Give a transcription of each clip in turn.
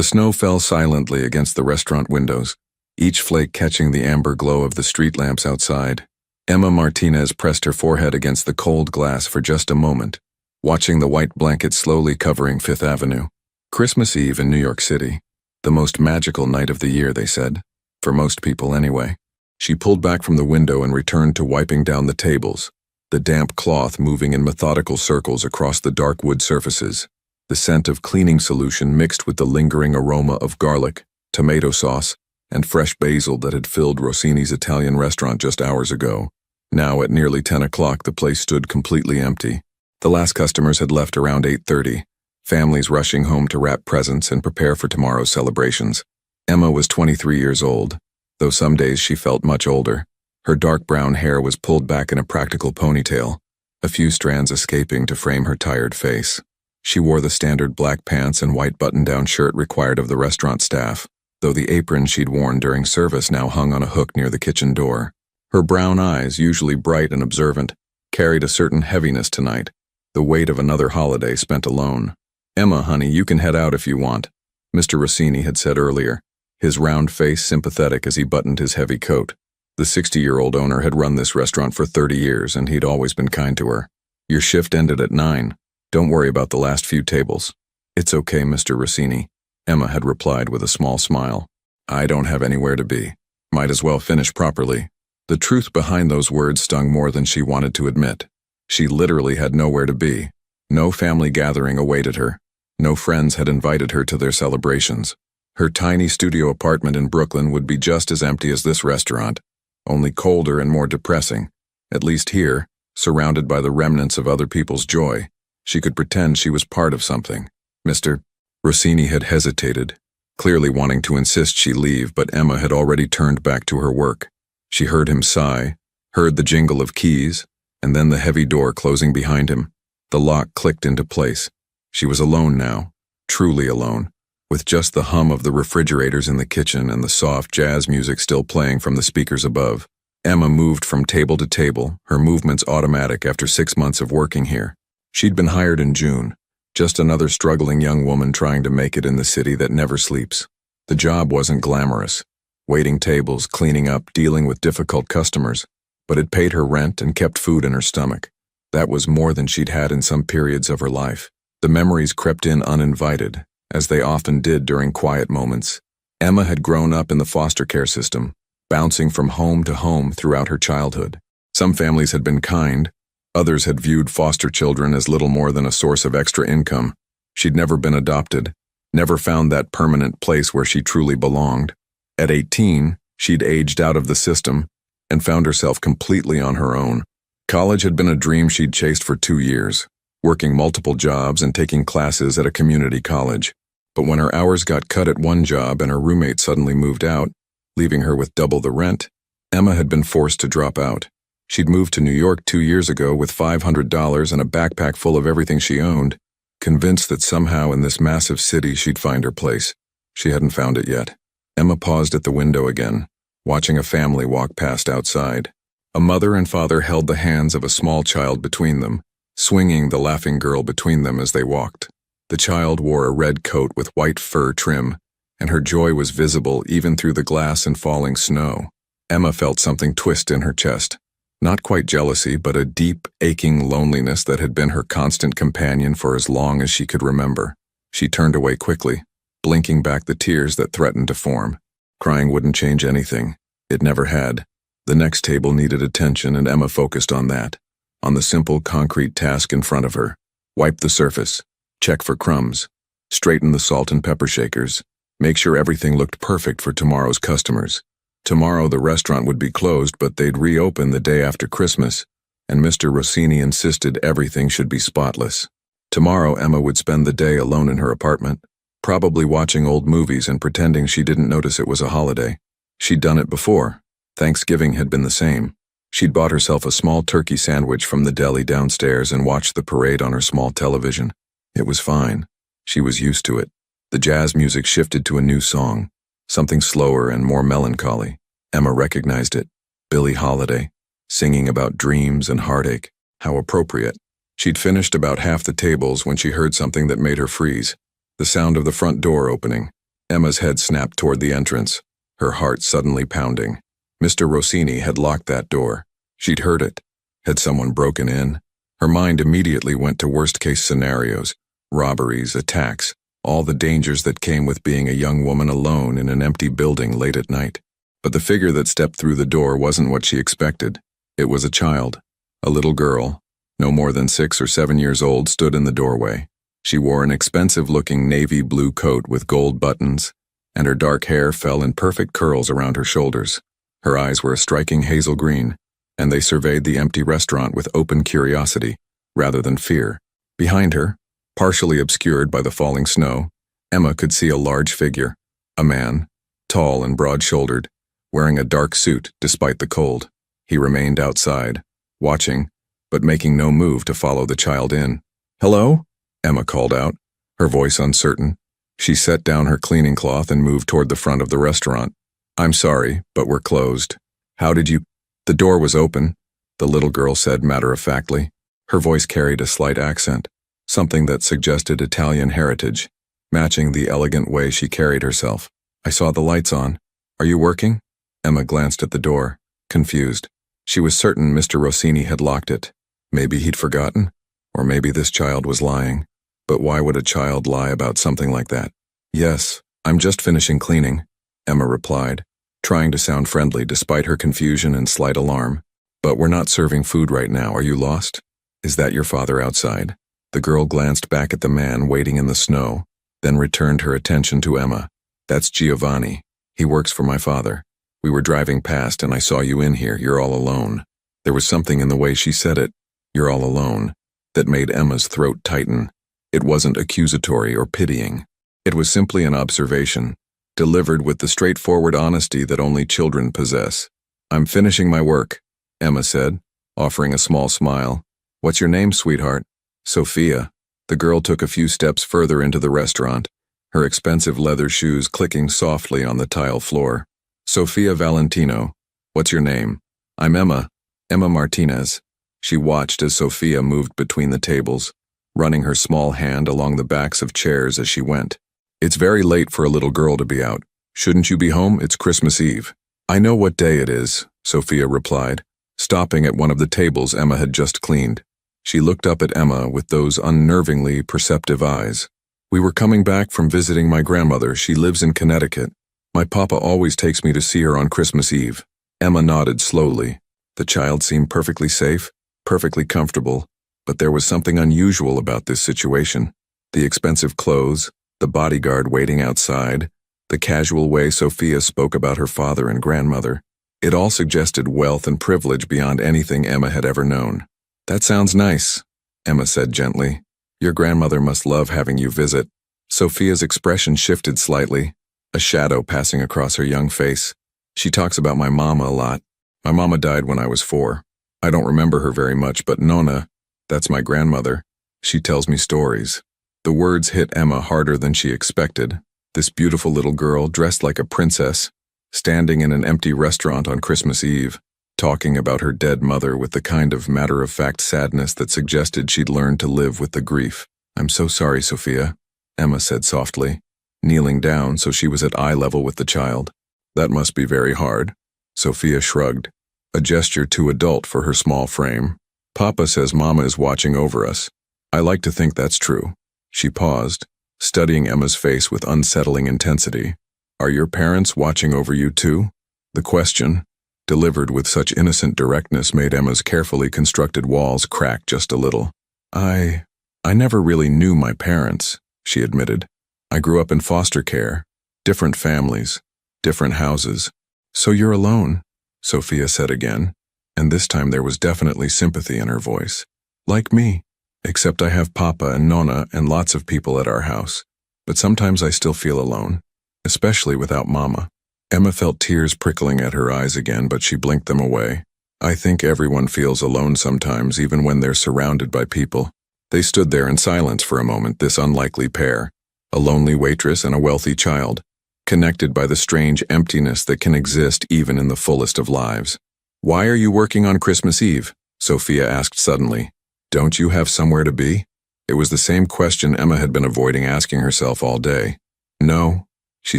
The snow fell silently against the restaurant windows, each flake catching the amber glow of the street lamps outside. Emma Martinez pressed her forehead against the cold glass for just a moment, watching the white blanket slowly covering Fifth Avenue. Christmas Eve in New York City. The most magical night of the year, they said. For most people, anyway. She pulled back from the window and returned to wiping down the tables, the damp cloth moving in methodical circles across the dark wood surfaces, the scent of cleaning solution mixed with the lingering aroma of garlic, tomato sauce, and fresh basil that had filled Rossini's Italian restaurant just hours ago. Now, at nearly 10 o'clock, the place stood completely empty. The last customers had left around 8:30, families rushing home to wrap presents and prepare for tomorrow's celebrations. Emma was 23 years old, though some days she felt much older. Her dark brown hair was pulled back in a practical ponytail, a few strands escaping to frame her tired face. She wore the standard black pants and white button-down shirt required of the restaurant staff, though the apron she'd worn during service now hung on a hook near the kitchen door. Her brown eyes, usually bright and observant, carried a certain heaviness tonight, the weight of another holiday spent alone. "Emma, honey, you can head out if you want," Mr. Rossini had said earlier, his round face sympathetic as he buttoned his heavy coat. The 60-year-old owner had run this restaurant for 30 years, and he'd always been kind to her. "Your shift ended at 9. Don't worry about the last few tables." "It's okay, Mr. Rossini," Emma had replied with a small smile. "I don't have anywhere to be. Might as well finish properly." The truth behind those words stung more than she wanted to admit. She literally had nowhere to be. No family gathering awaited her. No friends had invited her to their celebrations. Her tiny studio apartment in Brooklyn would be just as empty as this restaurant, only colder and more depressing. At least here, surrounded by the remnants of other people's joy, she could pretend she was part of something. Mr. Rossini had hesitated, clearly wanting to insist she leave, but Emma had already turned back to her work. She heard him sigh, heard the jingle of keys, and then the heavy door closing behind him. The lock clicked into place. She was alone now, truly alone, with just the hum of the refrigerators in the kitchen and the soft jazz music still playing from the speakers above. Emma moved from table to table, her movements automatic after 6 months of working here. She'd been hired in June, just another struggling young woman trying to make it in the city that never sleeps. The job wasn't glamorous, waiting tables, cleaning up, dealing with difficult customers, but it paid her rent and kept food in her stomach. That was more than she'd had in some periods of her life. The memories crept in uninvited, as they often did during quiet moments. Emma had grown up in the foster care system, bouncing from home to home throughout her childhood. Some families had been kind, others had viewed foster children as little more than a source of extra income. She'd never been adopted, never found that permanent place where she truly belonged. At 18, she'd aged out of the system and found herself completely on her own. College had been a dream she'd chased for 2 years, working multiple jobs and taking classes at a community college. But when her hours got cut at one job and her roommate suddenly moved out, leaving her with double the rent, Emma had been forced to drop out. She'd moved to New York 2 years ago with $500 and a backpack full of everything she owned, convinced that somehow in this massive city she'd find her place. She hadn't found it yet. Emma paused at the window again, watching a family walk past outside. A mother and father held the hands of a small child between them, swinging the laughing girl between them as they walked. The child wore a red coat with white fur trim, and her joy was visible even through the glass and falling snow. Emma felt something twist in her chest. Not quite jealousy, but a deep, aching loneliness that had been her constant companion for as long as she could remember. She turned away quickly, blinking back the tears that threatened to form. Crying wouldn't change anything. It never had. The next table needed attention, and Emma focused on that, on the simple concrete task in front of her. Wipe the surface, check for crumbs, straighten the salt and pepper shakers, make sure everything looked perfect for tomorrow's customers. Tomorrow the restaurant would be closed, but they'd reopen the day after Christmas, and Mr. Rossini insisted everything should be spotless. Tomorrow Emma would spend the day alone in her apartment, probably watching old movies and pretending she didn't notice it was a holiday. She'd done it before. Thanksgiving had been the same. She'd bought herself a small turkey sandwich from the deli downstairs and watched the parade on her small television. It was fine. She was used to it. The jazz music shifted to a new song, something slower and more melancholy. Emma recognized it. Billie Holiday, singing about dreams and heartache. How appropriate. She'd finished about half the tables when she heard something that made her freeze. The sound of the front door opening. Emma's head snapped toward the entrance, her heart suddenly pounding. Mr. Rossini had locked that door. She'd heard it. Had someone broken in? Her mind immediately went to worst-case scenarios, robberies, attacks, all the dangers that came with being a young woman alone in an empty building late at night. But the figure that stepped through the door wasn't what she expected. It was a child. A little girl, no more than 6 or 7 years old, stood in the doorway. She wore an expensive-looking navy blue coat with gold buttons, and her dark hair fell in perfect curls around her shoulders. Her eyes were a striking hazel green, and they surveyed the empty restaurant with open curiosity, rather than fear. Behind her, partially obscured by the falling snow, Emma could see a large figure, a man, tall and broad-shouldered, wearing a dark suit despite the cold. He remained outside, watching, but making no move to follow the child in. "Hello?" Emma called out, her voice uncertain. She set down her cleaning cloth and moved toward the front of the restaurant. "I'm sorry, but we're closed. How did you—" "The door was open," the little girl said matter-of-factly. Her voice carried a slight accent, something that suggested Italian heritage, matching the elegant way she carried herself. "I saw the lights on. Are you working?" Emma glanced at the door, confused. She was certain Mr. Rossini had locked it. Maybe he'd forgotten, or maybe this child was lying. But why would a child lie about something like that? "Yes, I'm just finishing cleaning," Emma replied, trying to sound friendly despite her confusion and slight alarm. "But we're not serving food right now. Are you lost? Is that your father outside?" The girl glanced back at the man waiting in the snow, then returned her attention to Emma. "That's Giovanni. He works for my father. We were driving past and I saw you in here. You're all alone." There was something in the way she said it, "You're all alone," that made Emma's throat tighten. It wasn't accusatory or pitying. It was simply an observation, delivered with the straightforward honesty that only children possess. "I'm finishing my work," Emma said, offering a small smile. "What's your name, sweetheart?" "Sophia." The girl took a few steps further into the restaurant, her expensive leather shoes clicking softly on the tile floor. "Sophia Valentino. What's your name?" "I'm Emma Martinez." She watched as Sophia moved between the tables, running her small hand along the backs of chairs as she went. "It's very late for a little girl to be out. Shouldn't you be home? It's Christmas Eve." "I know what day it is," Sophia replied, stopping at one of the tables Emma had just cleaned. She looked up at Emma with those unnervingly perceptive eyes. "We were coming back from visiting my grandmother. She lives in Connecticut. My papa always takes me to see her on Christmas Eve." Emma nodded slowly. The child seemed perfectly safe, perfectly comfortable, but there was something unusual about this situation. The expensive clothes, the bodyguard waiting outside, the casual way Sophia spoke about her father and grandmother. It all suggested wealth and privilege beyond anything Emma had ever known. "That sounds nice," Emma said gently. "Your grandmother must love having you visit." Sophia's expression shifted slightly, a shadow passing across her young face. "She talks about my mama a lot. My mama died when I was 4. I don't remember her very much, but Nona, that's my grandmother, she tells me stories." The words hit Emma harder than she expected. This beautiful little girl, dressed like a princess, standing in an empty restaurant on Christmas Eve, talking about her dead mother with the kind of matter-of-fact sadness that suggested she'd learned to live with the grief. "I'm so sorry, Sophia," Emma said softly, kneeling down so she was at eye level with the child. "That must be very hard." Sophia shrugged, a gesture too adult for her small frame. "Papa says Mama is watching over us. I like to think that's true." She paused, studying Emma's face with unsettling intensity. "Are your parents watching over you too?" The question, delivered with such innocent directness, made Emma's carefully constructed walls crack just a little. I never really knew my parents," she admitted. "I grew up in foster care, different families, different houses." "So you're alone," Sophia said again, and this time there was definitely sympathy in her voice. "Like me, except I have Papa and Nona and lots of people at our house. But sometimes I still feel alone, especially without Mama." Emma felt tears prickling at her eyes again, but she blinked them away. "I think everyone feels alone sometimes, even when they're surrounded by people." They stood there in silence for a moment, this unlikely pair, a lonely waitress and a wealthy child, connected by the strange emptiness that can exist even in the fullest of lives. "Why are you working on Christmas Eve?" Sophia asked suddenly. "Don't you have somewhere to be?" It was the same question Emma had been avoiding asking herself all day. "No," she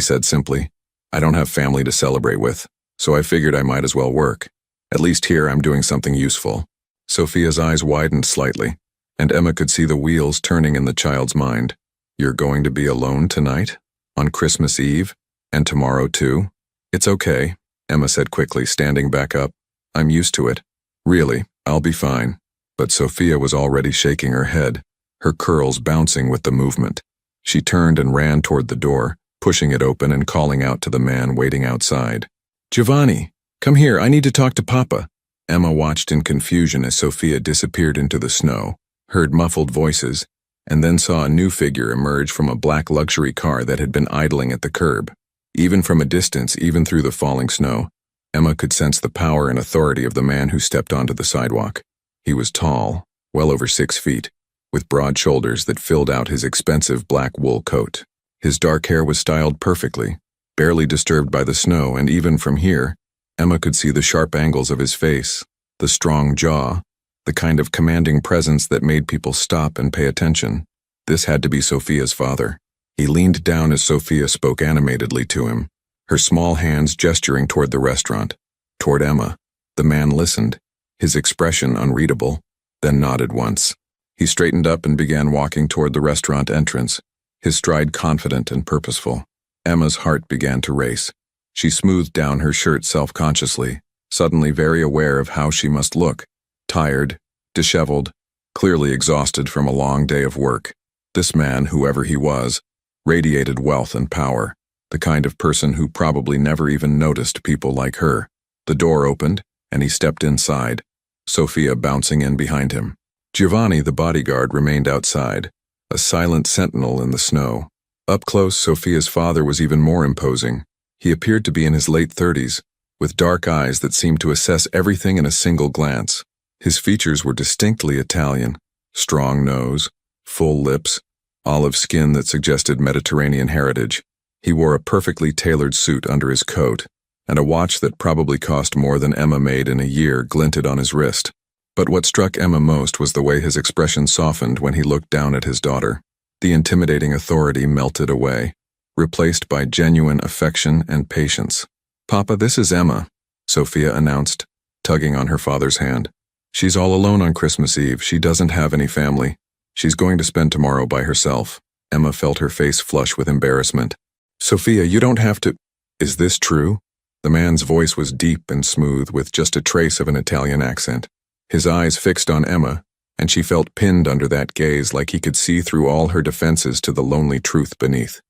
said simply. I don't have family to celebrate with, so I figured I might as well work. At least here I'm doing something useful. Sophia's eyes widened slightly, and Emma could see the wheels turning in the child's mind. You're going to be alone tonight? On Christmas Eve? And tomorrow too? It's okay, Emma said quickly, standing back up. I'm used to it. Really, I'll be fine. But Sophia was already shaking her head, her curls bouncing with the movement. She turned and ran toward the door, pushing it open and calling out to the man waiting outside. Giovanni, come here, I need to talk to Papa. Emma watched in confusion as Sophia disappeared into the snow, heard muffled voices, and then saw a new figure emerge from a black luxury car that had been idling at the curb. Even from a distance, even through the falling snow, Emma could sense the power and authority of the man who stepped onto the sidewalk. He was tall, well over 6 feet, with broad shoulders that filled out his expensive black wool coat. His dark hair was styled perfectly, barely disturbed by the snow, and even from here, Emma could see the sharp angles of his face, the strong jaw, the kind of commanding presence that made people stop and pay attention. This had to be Sophia's father. He leaned down as Sophia spoke animatedly to him, her small hands gesturing toward the restaurant, toward Emma. The man listened, his expression unreadable, then nodded once. He straightened up and began walking toward the restaurant entrance, his stride confident and purposeful. Emma's heart began to race. She smoothed down her shirt self-consciously, suddenly very aware of how she must look, tired, disheveled, clearly exhausted from a long day of work. This man, whoever he was, radiated wealth and power, the kind of person who probably never even noticed people like her. The door opened, and he stepped inside, Sophia bouncing in behind him. Giovanni, the bodyguard, remained outside, a silent sentinel in the snow. Up close, Sophia's father was even more imposing. He appeared to be in his late 30s, with dark eyes that seemed to assess everything in a single glance. His features were distinctly Italian: strong nose, full lips, olive skin that suggested Mediterranean heritage. He wore a perfectly tailored suit under his coat, and a watch that probably cost more than Emma made in a year glinted on his wrist. But what struck Emma most was the way his expression softened when he looked down at his daughter. The intimidating authority melted away, replaced by genuine affection and patience. Papa, this is Emma, Sophia announced, tugging on her father's hand. She's all alone on Christmas Eve. She doesn't have any family. She's going to spend tomorrow by herself. Emma felt her face flush with embarrassment. Sophia, you don't have to. Is this true? The man's voice was deep and smooth, with just a trace of an Italian accent. His eyes fixed on Emma, and she felt pinned under that gaze, like he could see through all her defenses to the lonely truth beneath.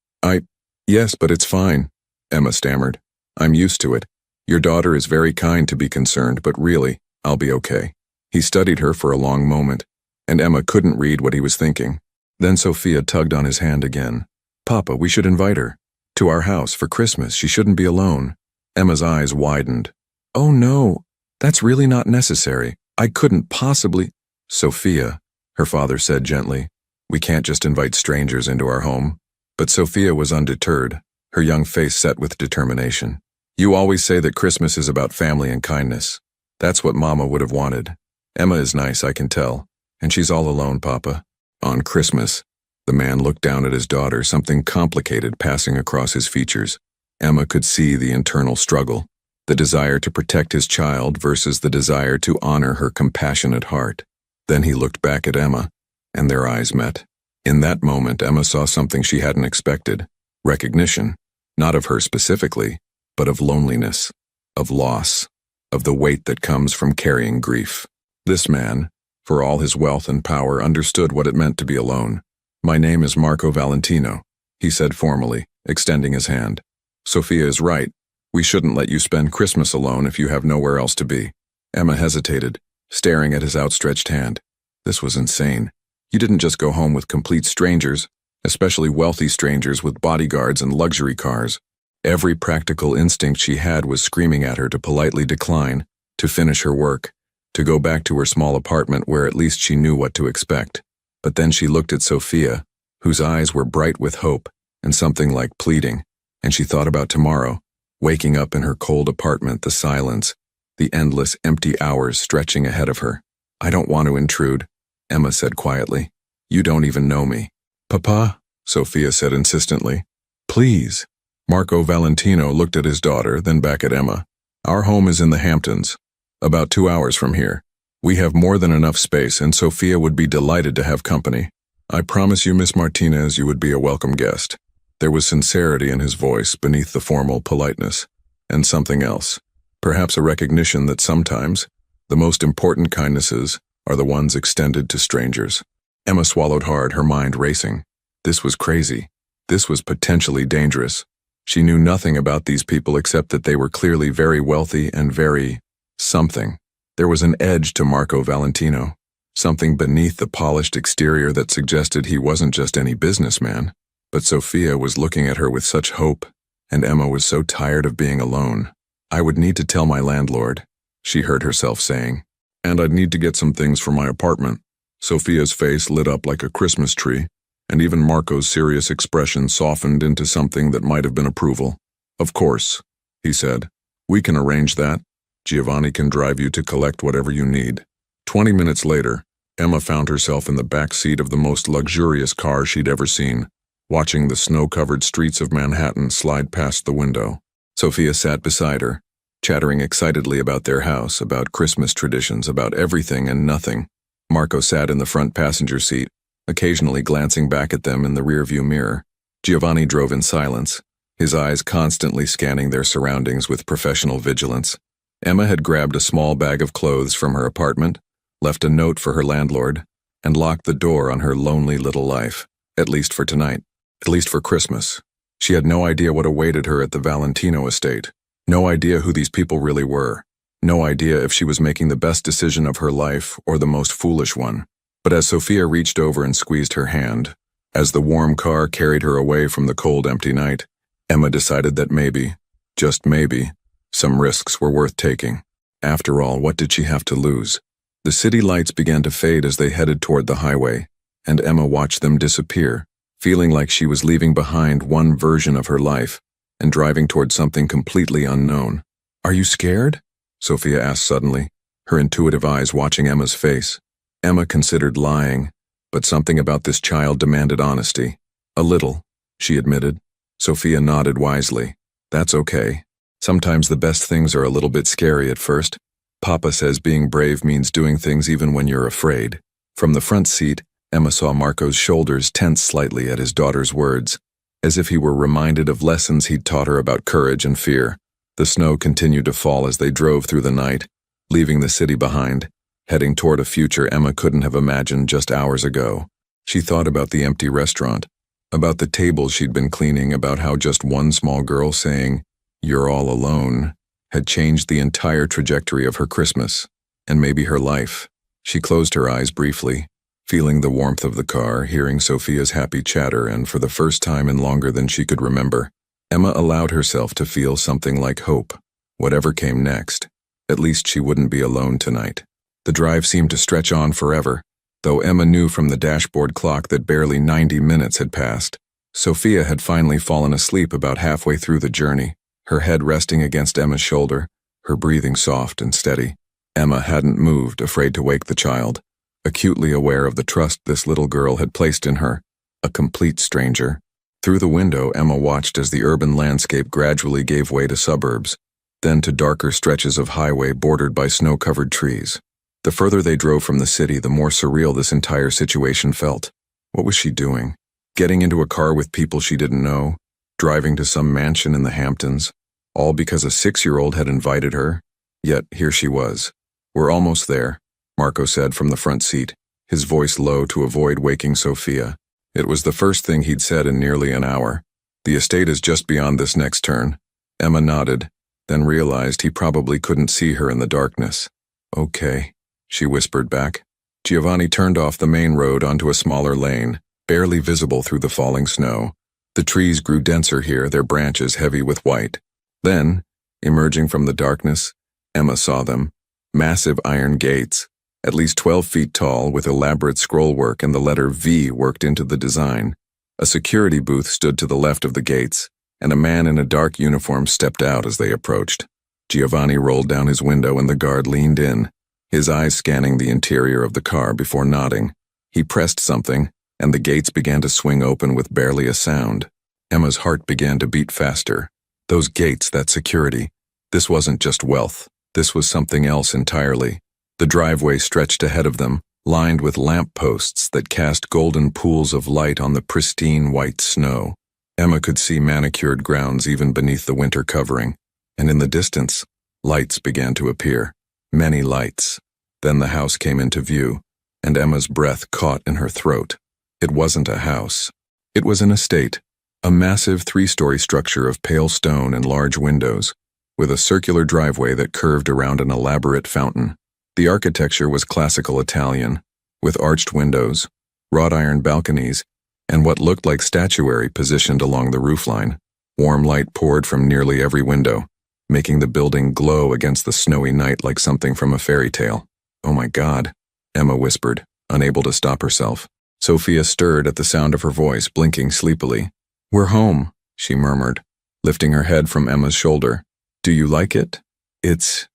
Yes, but it's fine, Emma stammered. I'm used to it. Your daughter is very kind to be concerned, but really, I'll be okay. He studied her for a long moment, and Emma couldn't read what he was thinking. Then Sophia tugged on his hand again. Papa, we should invite her to our house for Christmas. She shouldn't be alone. Emma's eyes widened. Oh no, that's really not necessary. I couldn't possibly. Sophia, her father said gently, we can't just invite strangers into our home. But Sophia was undeterred, her young face set with determination. You always say that Christmas is about family and kindness. That's what Mama would have wanted. Emma is nice, I can tell, and she's all alone, Papa. On Christmas, the man looked down at his daughter, something complicated passing across his features. Emma could see the internal struggle, the desire to protect his child versus the desire to honor her compassionate heart. Then he looked back at Emma, and their eyes met. In that moment, Emma saw something she hadn't expected. Recognition, not of her specifically, but of loneliness, of loss, of the weight that comes from carrying grief. This man, for all his wealth and power, understood what it meant to be alone. My name is Marco Valentino, he said formally, extending his hand. Sophia is right. We shouldn't let you spend Christmas alone if you have nowhere else to be. Emma hesitated, staring at his outstretched hand. This was insane. You didn't just go home with complete strangers, especially wealthy strangers with bodyguards and luxury cars. Every practical instinct she had was screaming at her to politely decline, to finish her work, to go back to her small apartment where at least she knew what to expect. But then she looked at Sophia, whose eyes were bright with hope and something like pleading, and she thought about tomorrow, waking up in her cold apartment, the silence, the endless empty hours stretching ahead of her. I don't want to intrude, Emma said quietly. You don't even know me. Papa, Sophia said insistently. Please. Marco Valentino looked at his daughter, then back at Emma. Our home is in the Hamptons, about 2 hours from here. We have more than enough space, and Sophia would be delighted to have company. I promise you, Miss Martinez, you would be a welcome guest. There was sincerity in his voice beneath the formal politeness, and something else, perhaps a recognition that sometimes the most important kindnesses are the ones extended to strangers. Emma swallowed hard, her mind racing. This was crazy. This was potentially dangerous. She knew nothing about these people except that they were clearly very wealthy and very something. There was an edge to Marco Valentino, something beneath the polished exterior that suggested he wasn't just any businessman. But Sophia was looking at her with such hope, and Emma was so tired of being alone. I would need to tell my landlord, she heard herself saying. And I'd need to get some things for my apartment. Sophia's face lit up like a Christmas tree, and even Marco's serious expression softened into something that might have been approval. Of course, he said. We can arrange that. Giovanni can drive you to collect whatever you need. 20 minutes later, Emma found herself in the back seat of the most luxurious car she'd ever seen, watching the snow-covered streets of Manhattan slide past the window. Sophia sat beside her, chattering excitedly about their house, about Christmas traditions, about everything and nothing. Marco sat in the front passenger seat, occasionally glancing back at them in the rearview mirror. Giovanni drove in silence, his eyes constantly scanning their surroundings with professional vigilance. Emma had grabbed a small bag of clothes from her apartment, left a note for her landlord, and locked the door on her lonely little life, at least for tonight, at least for Christmas. She had no idea what awaited her at the Valentino estate, no idea who these people really were, no idea if she was making the best decision of her life or the most foolish one. But as Sophia reached over and squeezed her hand, as the warm car carried her away from the cold, empty night, Emma decided that maybe, just maybe, some risks were worth taking. After all, what did she have to lose? The city lights began to fade as they headed toward the highway, and Emma watched them disappear, feeling like she was leaving behind one version of her life and driving toward something completely unknown. Are you scared? Sophia asked suddenly, her intuitive eyes watching Emma's face. Emma considered lying, but something about this child demanded honesty. A little, she admitted. Sophia nodded wisely. That's okay. Sometimes the best things are a little bit scary at first. Papa says being brave means doing things even when you're afraid. From the front seat, Emma saw Marco's shoulders tense slightly at his daughter's words, as if he were reminded of lessons he'd taught her about courage and fear. The snow continued to fall as they drove through the night, leaving the city behind, heading toward a future Emma couldn't have imagined just hours ago. She thought about the empty restaurant, about the tables she'd been cleaning, about how just one small girl saying, "You're all alone," had changed the entire trajectory of her Christmas, and maybe her life. She closed her eyes briefly, feeling the warmth of the car, hearing Sophia's happy chatter, and for the first time in longer than she could remember, Emma allowed herself to feel something like hope. Whatever came next, at least she wouldn't be alone tonight. The drive seemed to stretch on forever, though Emma knew from the dashboard clock that barely 90 minutes had passed. Sophia had finally fallen asleep about halfway through the journey, her head resting against Emma's shoulder, her breathing soft and steady. Emma hadn't moved, afraid to wake the child, acutely aware of the trust this little girl had placed in her, a complete stranger. Through the window, Emma watched as the urban landscape gradually gave way to suburbs, then to darker stretches of highway bordered by snow-covered trees. The further they drove from the city, the more surreal this entire situation felt. What was she doing? Getting into a car with people she didn't know, driving to some mansion in the Hamptons, all because a 6-year-old had invited her? Yet here she was. We're almost there, Marco said from the front seat, his voice low to avoid waking Sophia. It was the first thing he'd said in nearly an hour. The estate is just beyond this next turn. Emma nodded, then realized he probably couldn't see her in the darkness. Okay, she whispered back. Giovanni turned off the main road onto a smaller lane, barely visible through the falling snow. The trees grew denser here, their branches heavy with white. Then, emerging from the darkness, Emma saw them. Massive iron gates, at least 12 feet tall, with elaborate scrollwork and the letter V worked into the design. A security booth stood to the left of the gates, and a man in a dark uniform stepped out as they approached. Giovanni rolled down his window and the guard leaned in, his eyes scanning the interior of the car before nodding. He pressed something, and the gates began to swing open with barely a sound. Emma's heart began to beat faster. Those gates, that security. This wasn't just wealth. This was something else entirely. The driveway stretched ahead of them, lined with lamp posts that cast golden pools of light on the pristine white snow. Emma could see manicured grounds even beneath the winter covering, and in the distance, lights began to appear. Many lights. Then the house came into view, and Emma's breath caught in her throat. It wasn't a house. It was an estate, a massive 3-story structure of pale stone and large windows, with a circular driveway that curved around an elaborate fountain. The architecture was classical Italian, with arched windows, wrought iron balconies, and what looked like statuary positioned along the roofline. Warm light poured from nearly every window, making the building glow against the snowy night like something from a fairy tale. "Oh my God," Emma whispered, unable to stop herself. Sophia stirred at the sound of her voice, blinking sleepily. "We're home," she murmured, lifting her head from Emma's shoulder. "Do you like it?" It's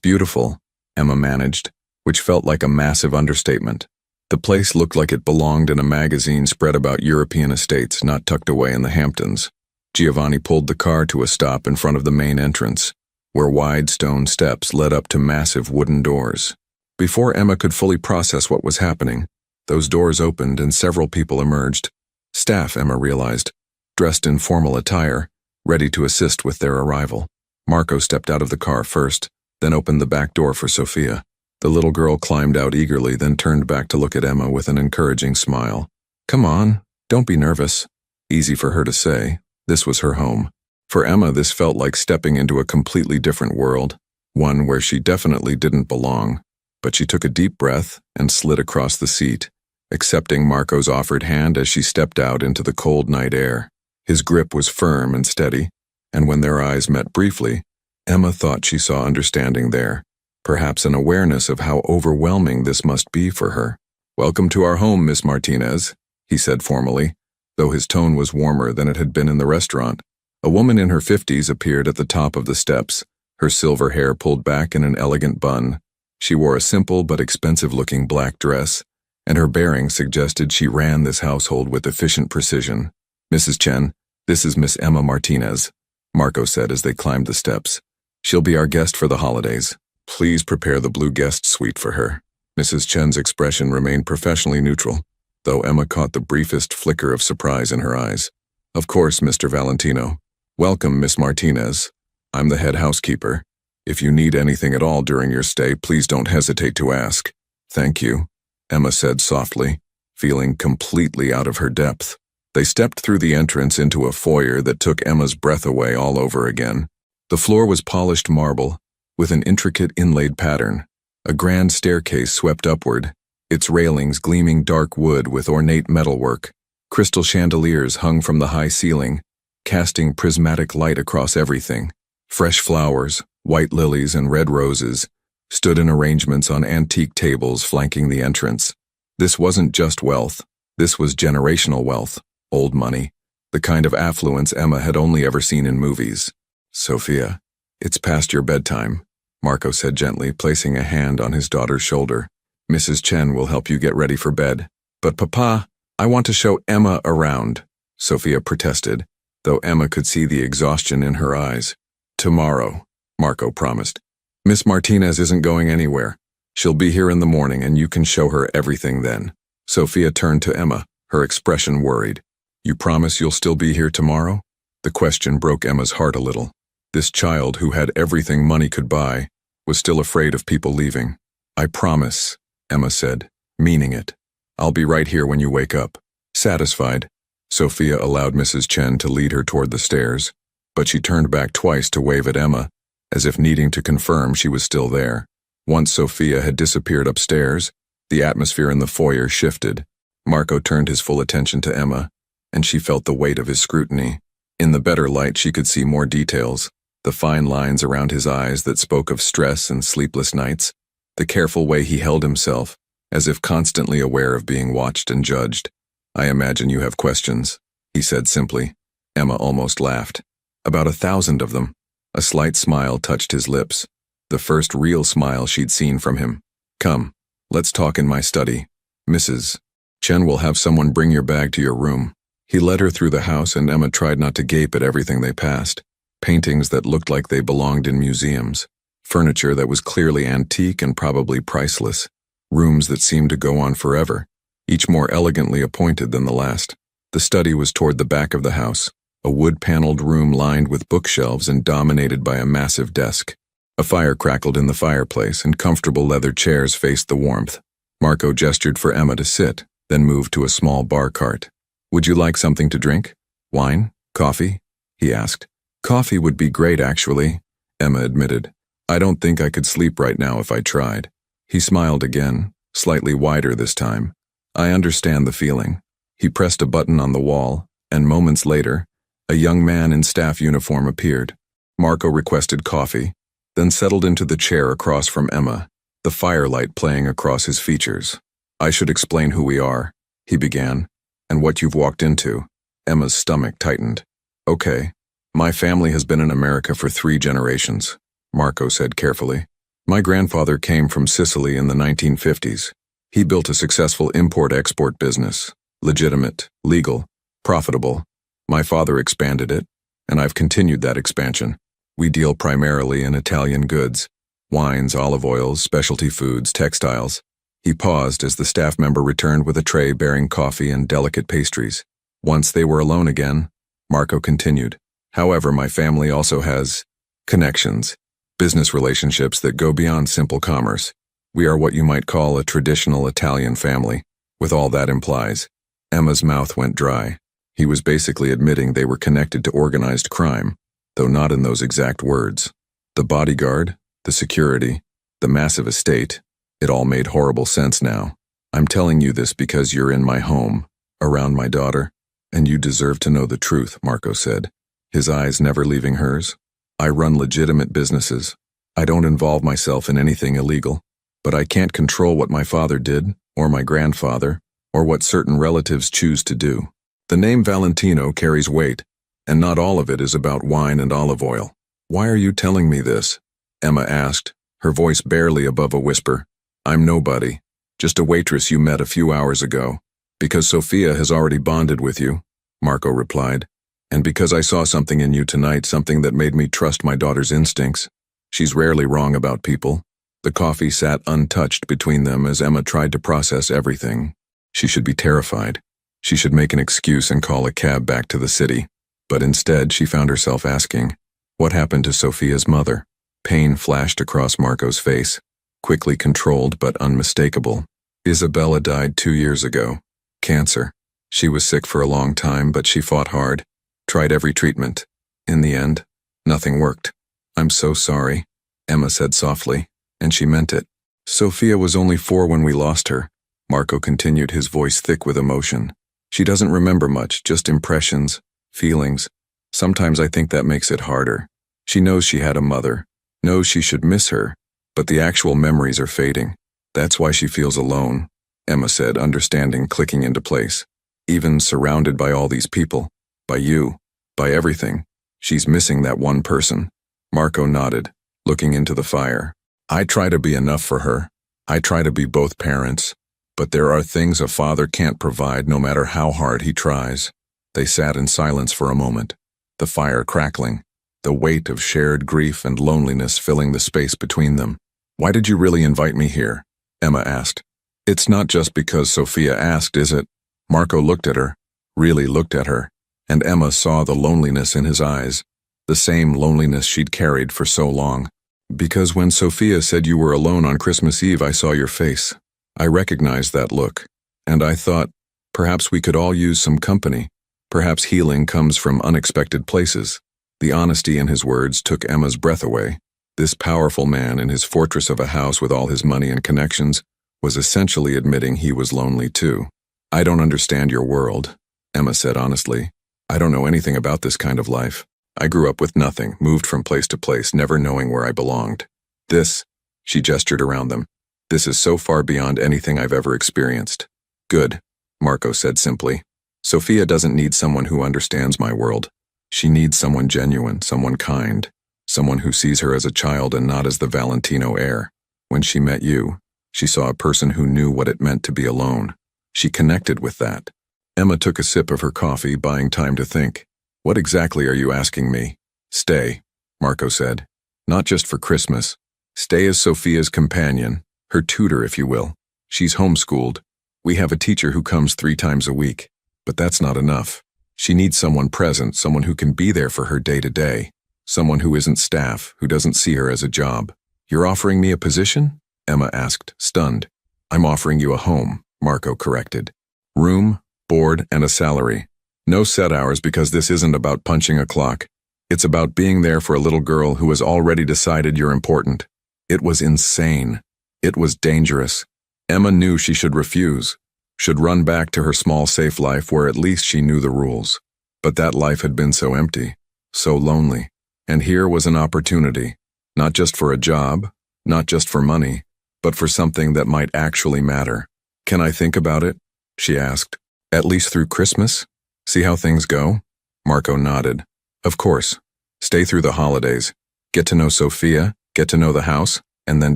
beautiful," Emma managed, which felt like a massive understatement. The place looked like it belonged in a magazine spread about European estates not tucked away in the Hamptons. Giovanni pulled the car to a stop in front of the main entrance, where wide stone steps led up to massive wooden doors. Before Emma could fully process what was happening, those doors opened and several people emerged. Staff, Emma realized, dressed in formal attire, ready to assist with their arrival. Marco stepped out of the car first, then opened the back door for Sophia. The little girl climbed out eagerly, then turned back to look at Emma with an encouraging smile. "Come on, don't be nervous." Easy for her to say. This was her home. For Emma, this felt like stepping into a completely different world, one where she definitely didn't belong. But she took a deep breath and slid across the seat, accepting Marco's offered hand as she stepped out into the cold night air. His grip was firm and steady, and when their eyes met briefly, Emma thought she saw understanding there, perhaps an awareness of how overwhelming this must be for her. "Welcome to our home, Miss Martinez," he said formally, though his tone was warmer than it had been in the restaurant. A woman in her 50s appeared at the top of the steps, her silver hair pulled back in an elegant bun. She wore a simple but expensive-looking black dress, and her bearing suggested she ran this household with efficient precision. "Mrs. Chen, this is Miss Emma Martinez," Marco said as they climbed the steps. "She'll be our guest for the holidays. Please prepare the blue guest suite for her." Mrs. Chen's expression remained professionally neutral, though Emma caught the briefest flicker of surprise in her eyes. "Of course, Mr. Valentino. Welcome, Miss Martinez. I'm the head housekeeper. If you need anything at all during your stay, please don't hesitate to ask." "Thank you," Emma said softly, feeling completely out of her depth. They stepped through the entrance into a foyer that took Emma's breath away all over again. The floor was polished marble, with an intricate inlaid pattern. A grand staircase swept upward, its railings gleaming dark wood with ornate metalwork. Crystal chandeliers hung from the high ceiling, casting prismatic light across everything. Fresh flowers, white lilies and red roses, stood in arrangements on antique tables flanking the entrance. This wasn't just wealth. This was generational wealth, old money, the kind of affluence Emma had only ever seen in movies. "Sophia, it's past your bedtime," Marco said gently, placing a hand on his daughter's shoulder. "Mrs. Chen will help you get ready for bed." "But Papa, I want to show Emma around," Sophia protested, though Emma could see the exhaustion in her eyes. "Tomorrow," Marco promised. "Miss Martinez isn't going anywhere. She'll be here in the morning and you can show her everything then." Sophia turned to Emma, her expression worried. "You promise you'll still be here tomorrow?" The question broke Emma's heart a little. This child, who had everything money could buy, was still afraid of people leaving. "I promise," Emma said, meaning it. "I'll be right here when you wake up." Satisfied, Sophia allowed Mrs. Chen to lead her toward the stairs, but she turned back twice to wave at Emma, as if needing to confirm she was still there. Once Sophia had disappeared upstairs, the atmosphere in the foyer shifted. Marco turned his full attention to Emma, and she felt the weight of his scrutiny. In the better light, she could see more details, the fine lines around his eyes that spoke of stress and sleepless nights, the careful way he held himself, as if constantly aware of being watched and judged. "I imagine you have questions," he said simply. Emma almost laughed. "About 1,000 of them." A slight smile touched his lips, the first real smile she'd seen from him. "Come, let's talk in my study. Mrs. Chen will have someone bring your bag to your room." He led her through the house, and Emma tried not to gape at everything they passed. Paintings that looked like they belonged in museums. Furniture that was clearly antique and probably priceless. Rooms that seemed to go on forever, each more elegantly appointed than the last. The study was toward the back of the house, a wood-paneled room lined with bookshelves and dominated by a massive desk. A fire crackled in the fireplace, and comfortable leather chairs faced the warmth. Marco gestured for Emma to sit, then moved to a small bar cart. "Would you like something to drink? Wine? Coffee?" he asked. "Coffee would be great, actually," Emma admitted. "I don't think I could sleep right now if I tried." He smiled again, slightly wider this time. "I understand the feeling." He pressed a button on the wall, and moments later, a young man in staff uniform appeared. Marco requested coffee, then settled into the chair across from Emma, the firelight playing across his features. "I should explain who we are," he began, "and what you've walked into." Emma's stomach tightened. "Okay. My family has been in America for 3 generations, Marco said carefully. "My grandfather came from Sicily in the 1950s. He built a successful import-export business, legitimate, legal, profitable. My father expanded it, and I've continued that expansion. We deal primarily in Italian goods, wines, olive oils, specialty foods, textiles." He paused as the staff member returned with a tray bearing coffee and delicate pastries. Once they were alone again, Marco continued. "However, my family also has connections, business relationships that go beyond simple commerce. We are what you might call a traditional Italian family, with all that implies." Emma's mouth went dry. He was basically admitting they were connected to organized crime, though not in those exact words. The bodyguard, the security, the massive estate, it all made horrible sense now. "I'm telling you this because you're in my home, around my daughter, and you deserve to know the truth," Marco said, his eyes never leaving hers. "I run legitimate businesses. I don't involve myself in anything illegal, but I can't control what my father did, or my grandfather, or what certain relatives choose to do. The name Valentino carries weight, and not all of it is about wine and olive oil." "Why are you telling me this?" Emma asked, her voice barely above a whisper. "I'm nobody, just a waitress you met a few hours ago." "Because Sophia has already bonded with you," Marco replied. "And because I saw something in you tonight, something that made me trust my daughter's instincts. She's rarely wrong about people." The coffee sat untouched between them as Emma tried to process everything. She should be terrified. She should make an excuse and call a cab back to the city. But instead, she found herself asking, what happened to Sophia's mother? Pain flashed across Marco's face, quickly controlled but unmistakable. "Isabella died 2 years ago. Cancer. She was sick for a long time, but she fought hard, tried every treatment. In the end, nothing worked." "I'm so sorry," Emma said softly, and she meant it. "Sophia was only 4 when we lost her," Marco continued, his voice thick with emotion. "She doesn't remember much, just impressions, feelings. Sometimes I think that makes it harder. She knows she had a mother, knows she should miss her, but the actual memories are fading. That's why she feels alone," Emma said, understanding clicking into place. "Even surrounded by all these people, by you, by everything, she's missing that one person." Marco nodded, looking into the fire. "I try to be enough for her. I try to be both parents. But there are things a father can't provide no matter how hard he tries." They sat in silence for a moment, the fire crackling, the weight of shared grief and loneliness filling the space between them. "Why did you really invite me here?" Emma asked. "It's not just because Sophia asked, is it?" Marco looked at her, really looked at her, and Emma saw the loneliness in his eyes, the same loneliness she'd carried for so long. "Because when Sophia said you were alone on Christmas Eve, I saw your face. I recognized that look, and I thought, perhaps we could all use some company. Perhaps healing comes from unexpected places." The honesty in his words took Emma's breath away. This powerful man in his fortress of a house with all his money and connections was essentially admitting he was lonely too. "I don't understand your world," Emma said honestly. "I don't know anything about this kind of life. I grew up with nothing, moved from place to place, never knowing where I belonged. This," she gestured around them, "this is so far beyond anything I've ever experienced." "Good," Marco said simply. "Sophia doesn't need someone who understands my world. She needs someone genuine, someone kind, someone who sees her as a child and not as the Valentino heir. When she met you, she saw a person who knew what it meant to be alone. She connected with that." Emma took a sip of her coffee, buying time to think. What exactly are you asking me? Stay, Marco said. Not just for Christmas. Stay as Sophia's companion, her tutor if you will. She's homeschooled. We have a teacher who comes 3 times a week. But that's not enough. She needs someone present, someone who can be there for her day to day. Someone who isn't staff, who doesn't see her as a job. You're offering me a position? Emma asked, stunned. I'm offering you a home, Marco corrected. Room, board, and a salary. No set hours because this isn't about punching a clock. It's about being there for a little girl who has already decided you're important. It was insane. It was dangerous. Emma knew she should refuse, should run back to her small safe life where at least she knew the rules. But that life had been so empty, so lonely. And here was an opportunity, not just for a job, not just for money, but for something that might actually matter. Can I think about it? She asked. At least through Christmas? See how things go? Marco nodded. Of course. Stay through the holidays. Get to know Sophia, get to know the house, and then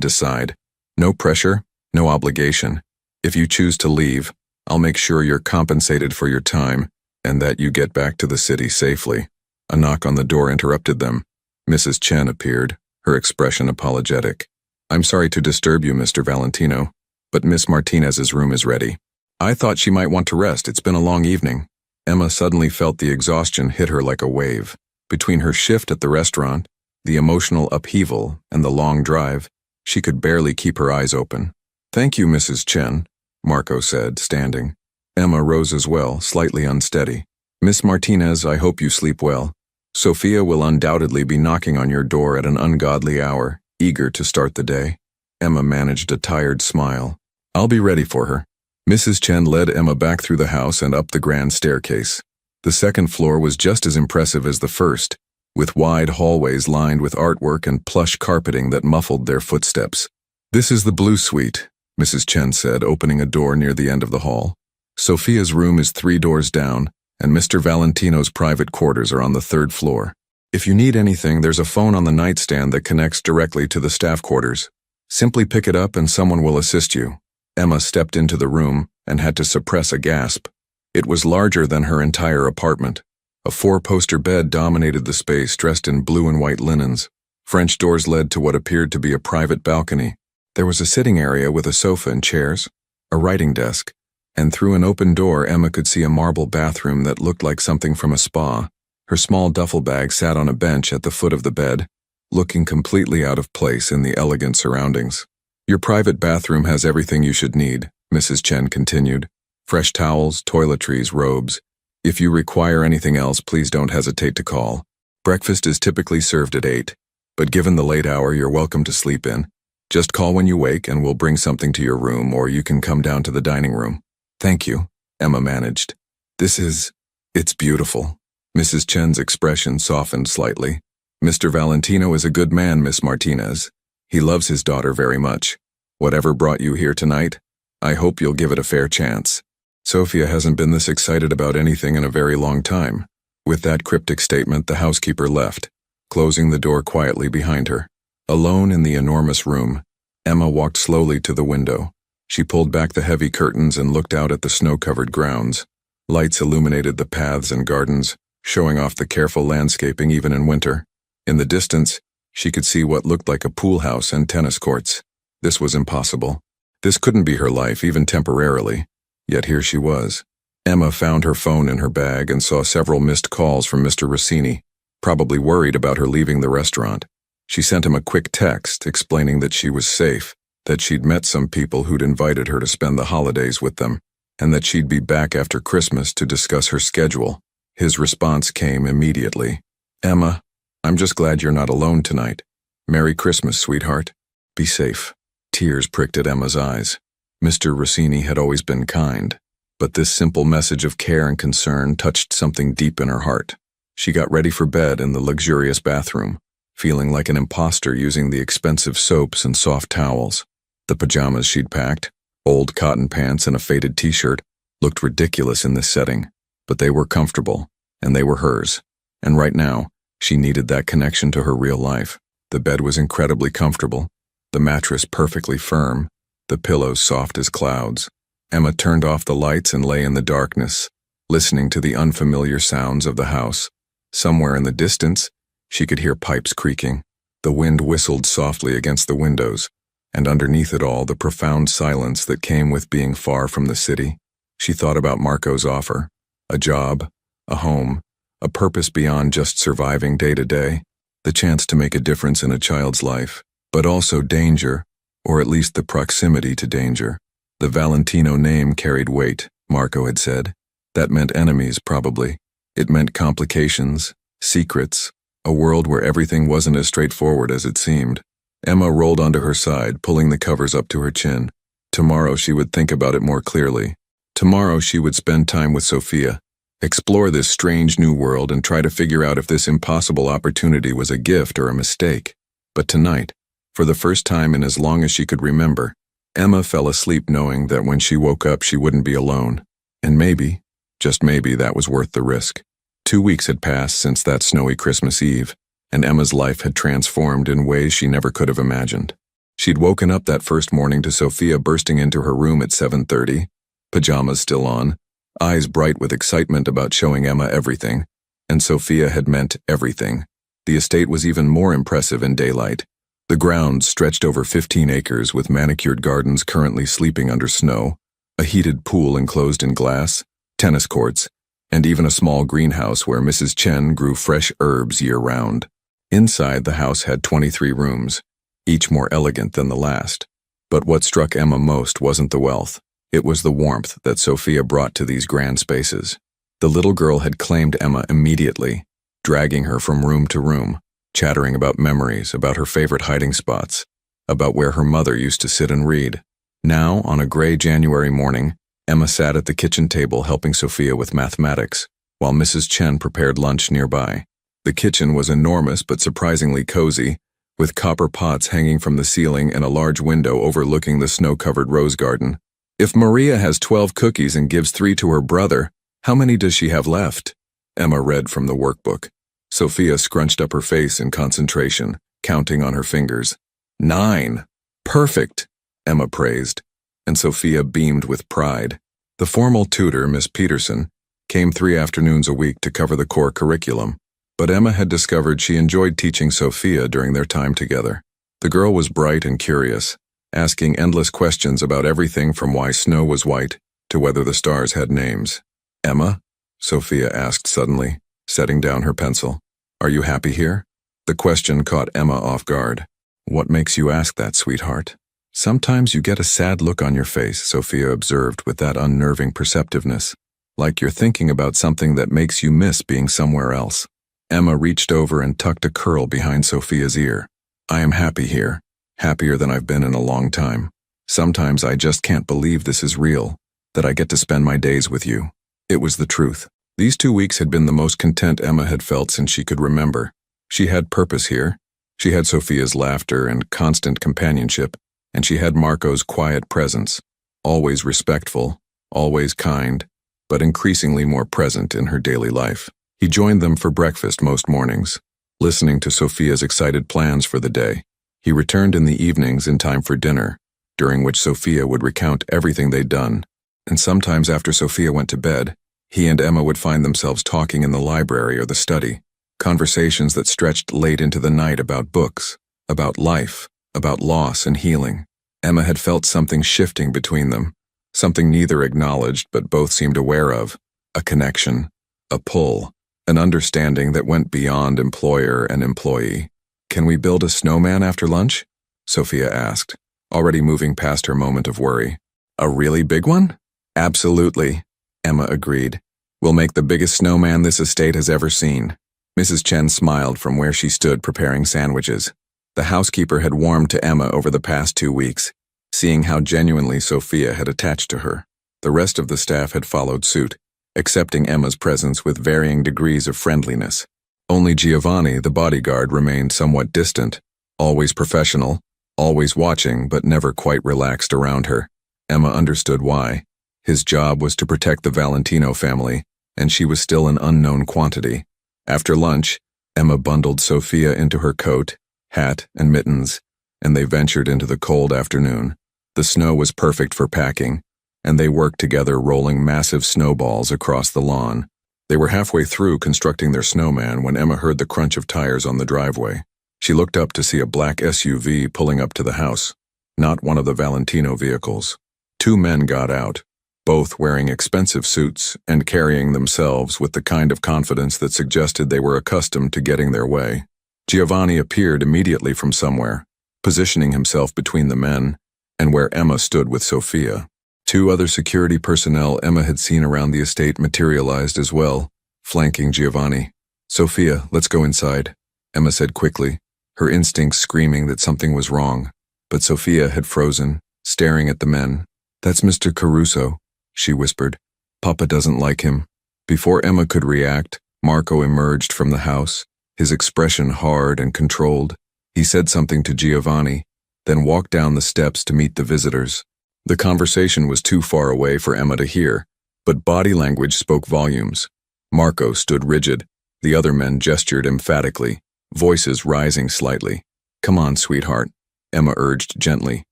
decide. No pressure, no obligation. If you choose to leave, I'll make sure you're compensated for your time and that you get back to the city safely. A knock on the door interrupted them. Mrs. Chen appeared, her expression apologetic. I'm sorry to disturb you, Mr. Valentino, but Miss Martinez's room is ready. I thought she might want to rest. It's been a long evening. Emma suddenly felt the exhaustion hit her like a wave. Between her shift at the restaurant, the emotional upheaval, and the long drive, she could barely keep her eyes open. Thank you, Mrs. Chen, Marco said, standing. Emma rose as well, slightly unsteady. Miss Martinez, I hope you sleep well. Sophia will undoubtedly be knocking on your door at an ungodly hour, eager to start the day. Emma managed a tired smile. I'll be ready for her. Mrs. Chen led Emma back through the house and up the grand staircase. The second floor was just as impressive as the first, with wide hallways lined with artwork and plush carpeting that muffled their footsteps. This is the blue suite, Mrs. Chen said, opening a door near the end of the hall. Sophia's room is 3 doors down, and Mr. Valentino's private quarters are on the 3rd floor. If you need anything, there's a phone on the nightstand that connects directly to the staff quarters. Simply pick it up and someone will assist you. Emma stepped into the room and had to suppress a gasp. It was larger than her entire apartment. A 4-poster bed dominated the space, dressed in blue and white linens. French doors led to what appeared to be a private balcony. There was a sitting area with a sofa and chairs, a writing desk, and through an open door Emma could see a marble bathroom that looked like something from a spa. Her small duffel bag sat on a bench at the foot of the bed, looking completely out of place in the elegant surroundings. Your private bathroom has everything you should need, Mrs. Chen continued. Fresh towels, toiletries, robes. If you require anything else, please don't hesitate to call. Breakfast is typically served at 8, but given the late hour, you're welcome to sleep in. Just call when you wake and we'll bring something to your room, or you can come down to the dining room. Thank you, Emma managed. It's beautiful. Mrs. Chen's expression softened slightly. Mr. Valentino is a good man, Miss Martinez. He loves his daughter very much. Whatever brought you here tonight, I hope you'll give it a fair chance. Sophia hasn't been this excited about anything in a very long time. With that cryptic statement, the housekeeper left, closing the door quietly behind her. Alone in the enormous room, Emma walked slowly to the window. She pulled back the heavy curtains and looked out at the snow-covered grounds. Lights illuminated the paths and gardens, showing off the careful landscaping even in winter. In the distance, she could see what looked like a pool house and tennis courts. This was impossible. This couldn't be her life, even temporarily. Yet here she was. Emma found her phone in her bag and saw several missed calls from Mr. Rossini, probably worried about her leaving the restaurant. She sent him a quick text explaining that she was safe, that she'd met some people who'd invited her to spend the holidays with them, and that she'd be back after Christmas to discuss her schedule. His response came immediately. Emma, I'm just glad you're not alone tonight. Merry Christmas, sweetheart. Be safe. Tears pricked at Emma's eyes. Mr. Rossini had always been kind, but this simple message of care and concern touched something deep in her heart. She got ready for bed in the luxurious bathroom, feeling like an imposter using the expensive soaps and soft towels. The pajamas she'd packed, old cotton pants and a faded t-shirt, looked ridiculous in this setting, but they were comfortable, and they were hers. And right now, she needed that connection to her real life. The bed was incredibly comfortable, the mattress perfectly firm, the pillows soft as clouds. Emma turned off the lights and lay in the darkness, listening to the unfamiliar sounds of the house. Somewhere in the distance, she could hear pipes creaking. The wind whistled softly against the windows, and underneath it all, the profound silence that came with being far from the city. She thought about Marco's offer: a job, a home, a purpose beyond just surviving day to day, the chance to make a difference in a child's life, but also danger, or at least the proximity to danger. The Valentino name carried weight, Marco had said. That meant enemies, probably. It meant complications, secrets, a world where everything wasn't as straightforward as it seemed. Emma rolled onto her side, pulling the covers up to her chin. Tomorrow she would think about it more clearly. Tomorrow she would spend time with Sophia, explore this strange new world and try to figure out if this impossible opportunity was a gift or a mistake. But tonight, for the first time in as long as she could remember, Emma fell asleep knowing that when she woke up she wouldn't be alone. And maybe, just maybe, that was worth the risk. 2 weeks had passed since that snowy Christmas Eve, and Emma's life had transformed in ways she never could have imagined. She'd woken up that first morning to Sophia bursting into her room at 7:30, pajamas still on, eyes bright with excitement about showing Emma everything, and Sophia had meant everything. The estate was even more impressive in daylight. The grounds stretched over 15 acres with manicured gardens currently sleeping under snow, a heated pool enclosed in glass, tennis courts, and even a small greenhouse where Mrs. Chen grew fresh herbs year-round. Inside, the house had 23 rooms, each more elegant than the last. But what struck Emma most wasn't the wealth. It was the warmth that Sophia brought to these grand spaces. The little girl had claimed Emma immediately, dragging her from room to room, chattering about memories, about her favorite hiding spots, about where her mother used to sit and read. Now, on a gray January morning, Emma sat at the kitchen table helping Sophia with mathematics, while Mrs. Chen prepared lunch nearby. The kitchen was enormous but surprisingly cozy, with copper pots hanging from the ceiling and a large window overlooking the snow-covered rose garden. If Maria has 12 cookies and gives 3 to her brother, how many does she have left? Emma read from the workbook. Sophia scrunched up her face in concentration, counting on her fingers. 9. Perfect, Emma praised, and Sophia beamed with pride. The formal tutor, Miss Peterson, came 3 afternoons a week to cover the core curriculum, but Emma had discovered she enjoyed teaching Sophia during their time together. The girl was bright and curious, asking endless questions about everything from why snow was white to whether the stars had names. Emma? Sophia asked suddenly, setting down her pencil. Are you happy here? The question caught Emma off guard. What makes you ask that, sweetheart? Sometimes you get a sad look on your face, Sophia observed with that unnerving perceptiveness, like you're thinking about something that makes you miss being somewhere else. Emma reached over and tucked a curl behind Sophia's ear. I am happy here, happier than I've been in a long time. Sometimes I just can't believe this is real, that I get to spend my days with you. It was the truth. These 2 weeks had been the most content Emma had felt since she could remember. She had purpose here. She had Sophia's laughter and constant companionship, and she had Marco's quiet presence, always respectful, always kind, but increasingly more present in her daily life. He joined them for breakfast most mornings, listening to Sophia's excited plans for the day. He returned in the evenings in time for dinner, during which Sophia would recount everything they'd done, and sometimes after Sophia went to bed, he and Emma would find themselves talking in the library or the study, conversations that stretched late into the night about books, about life, about loss and healing. Emma had felt something shifting between them, something neither acknowledged but both seemed aware of, a connection, a pull, an understanding that went beyond employer and employee. Can we build a snowman after lunch? Sophia asked, already moving past her moment of worry. A really big one? Absolutely, Emma agreed. We'll make the biggest snowman this estate has ever seen. Mrs. Chen smiled from where she stood preparing sandwiches. The housekeeper had warmed to Emma over the past 2 weeks, seeing how genuinely Sophia had attached to her. The rest of the staff had followed suit, accepting Emma's presence with varying degrees of friendliness. Only Giovanni, the bodyguard, remained somewhat distant, always professional, always watching but never quite relaxed around her. Emma understood why. His job was to protect the Valentino family, and she was still an unknown quantity. After lunch, Emma bundled Sophia into her coat, hat, and mittens, and they ventured into the cold afternoon. The snow was perfect for packing, and they worked together rolling massive snowballs across the lawn. They were halfway through constructing their snowman when Emma heard the crunch of tires on the driveway. She looked up to see a black SUV pulling up to the house, not one of the Valentino vehicles. Two men got out, both wearing expensive suits and carrying themselves with the kind of confidence that suggested they were accustomed to getting their way. Giovanni appeared immediately from somewhere, positioning himself between the men and where Emma stood with Sophia. Two other security personnel Emma had seen around the estate materialized as well, flanking Giovanni. "Sophia, let's go inside," Emma said quickly, her instincts screaming that something was wrong. But Sophia had frozen, staring at the men. "That's Mr. Caruso," she whispered. "Papa doesn't like him." Before Emma could react, Marco emerged from the house, his expression hard and controlled. He said something to Giovanni, then walked down the steps to meet the visitors. The conversation was too far away for Emma to hear, but body language spoke volumes. Marco stood rigid. The other men gestured emphatically, voices rising slightly. "Come on, sweetheart," Emma urged gently,